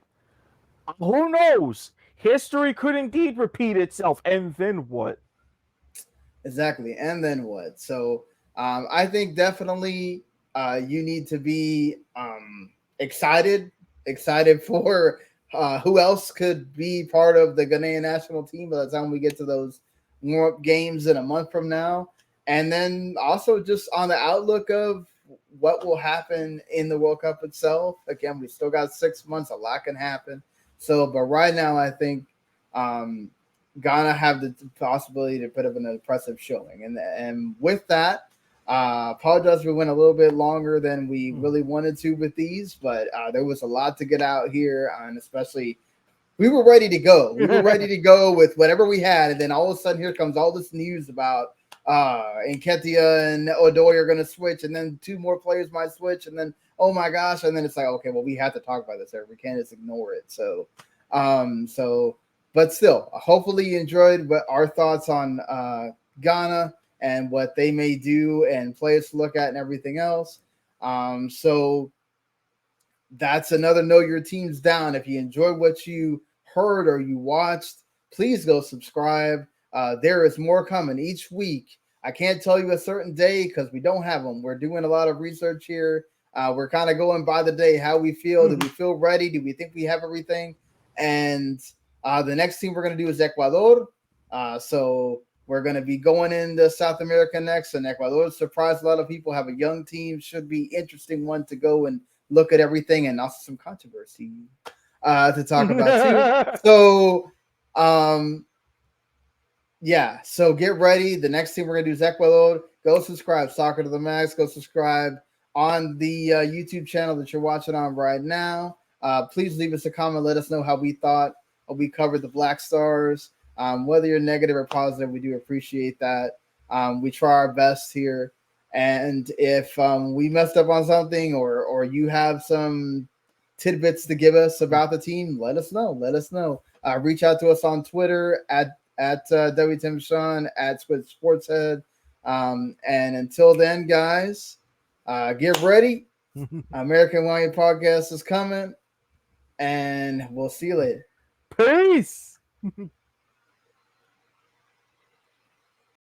who knows? History could indeed repeat itself, and then what? Exactly, and then what? So I think definitely you need to be excited for who else could be part of the Ghanaian national team by the time we get to those warm-up games in a month from now. And then also just on the outlook of what will happen in the World Cup itself. Again, we still got 6 months. A lot can happen. So, but right now, I think Ghana have the possibility to put up an impressive showing. And with that, apologize we went a little bit longer than we really wanted to with these, but there was a lot to get out here, and especially we were ready to go. We were ready to go with whatever we had, and then all of a sudden here comes all this news about Nketiah and Odoi are going to switch, and then 2 more players might switch, and then oh my gosh, and then it's like, okay, well, we have to talk about this here. We can't just ignore it. So but still, hopefully you enjoyed our thoughts on Ghana and what they may do and players to look at and everything else. So that's another Know Your Team's Down. If you enjoyed what you heard or you watched, please go subscribe. There is more coming each week. I can't tell you a certain day because we don't have them. We're doing a lot of research here. We're kind of going by the day, how we feel. Do we feel ready? Do we think we have everything? And the next team we're going to do is Ecuador. So we're going to be going into South America next. And Ecuador surprised a lot of people. Have a young team. Should be interesting one to go and look at everything, and also some controversy to talk about too. So, yeah. So get ready. The next team we're gonna do is Ecuador. Go subscribe, Soccer to the Max. Go subscribe on the YouTube channel that you're watching on right now. Please leave us a comment. Let us know how we thought we covered the Black Stars. Whether you're negative or positive, we do appreciate that. We try our best here. And if we messed up on something or you have some tidbits to give us about the team, let us know. Let us know. Reach out to us on Twitter at WTimSean, at Sportshead. And until then, guys, get ready. American Wine Podcast is coming, and we'll see you later. Peace.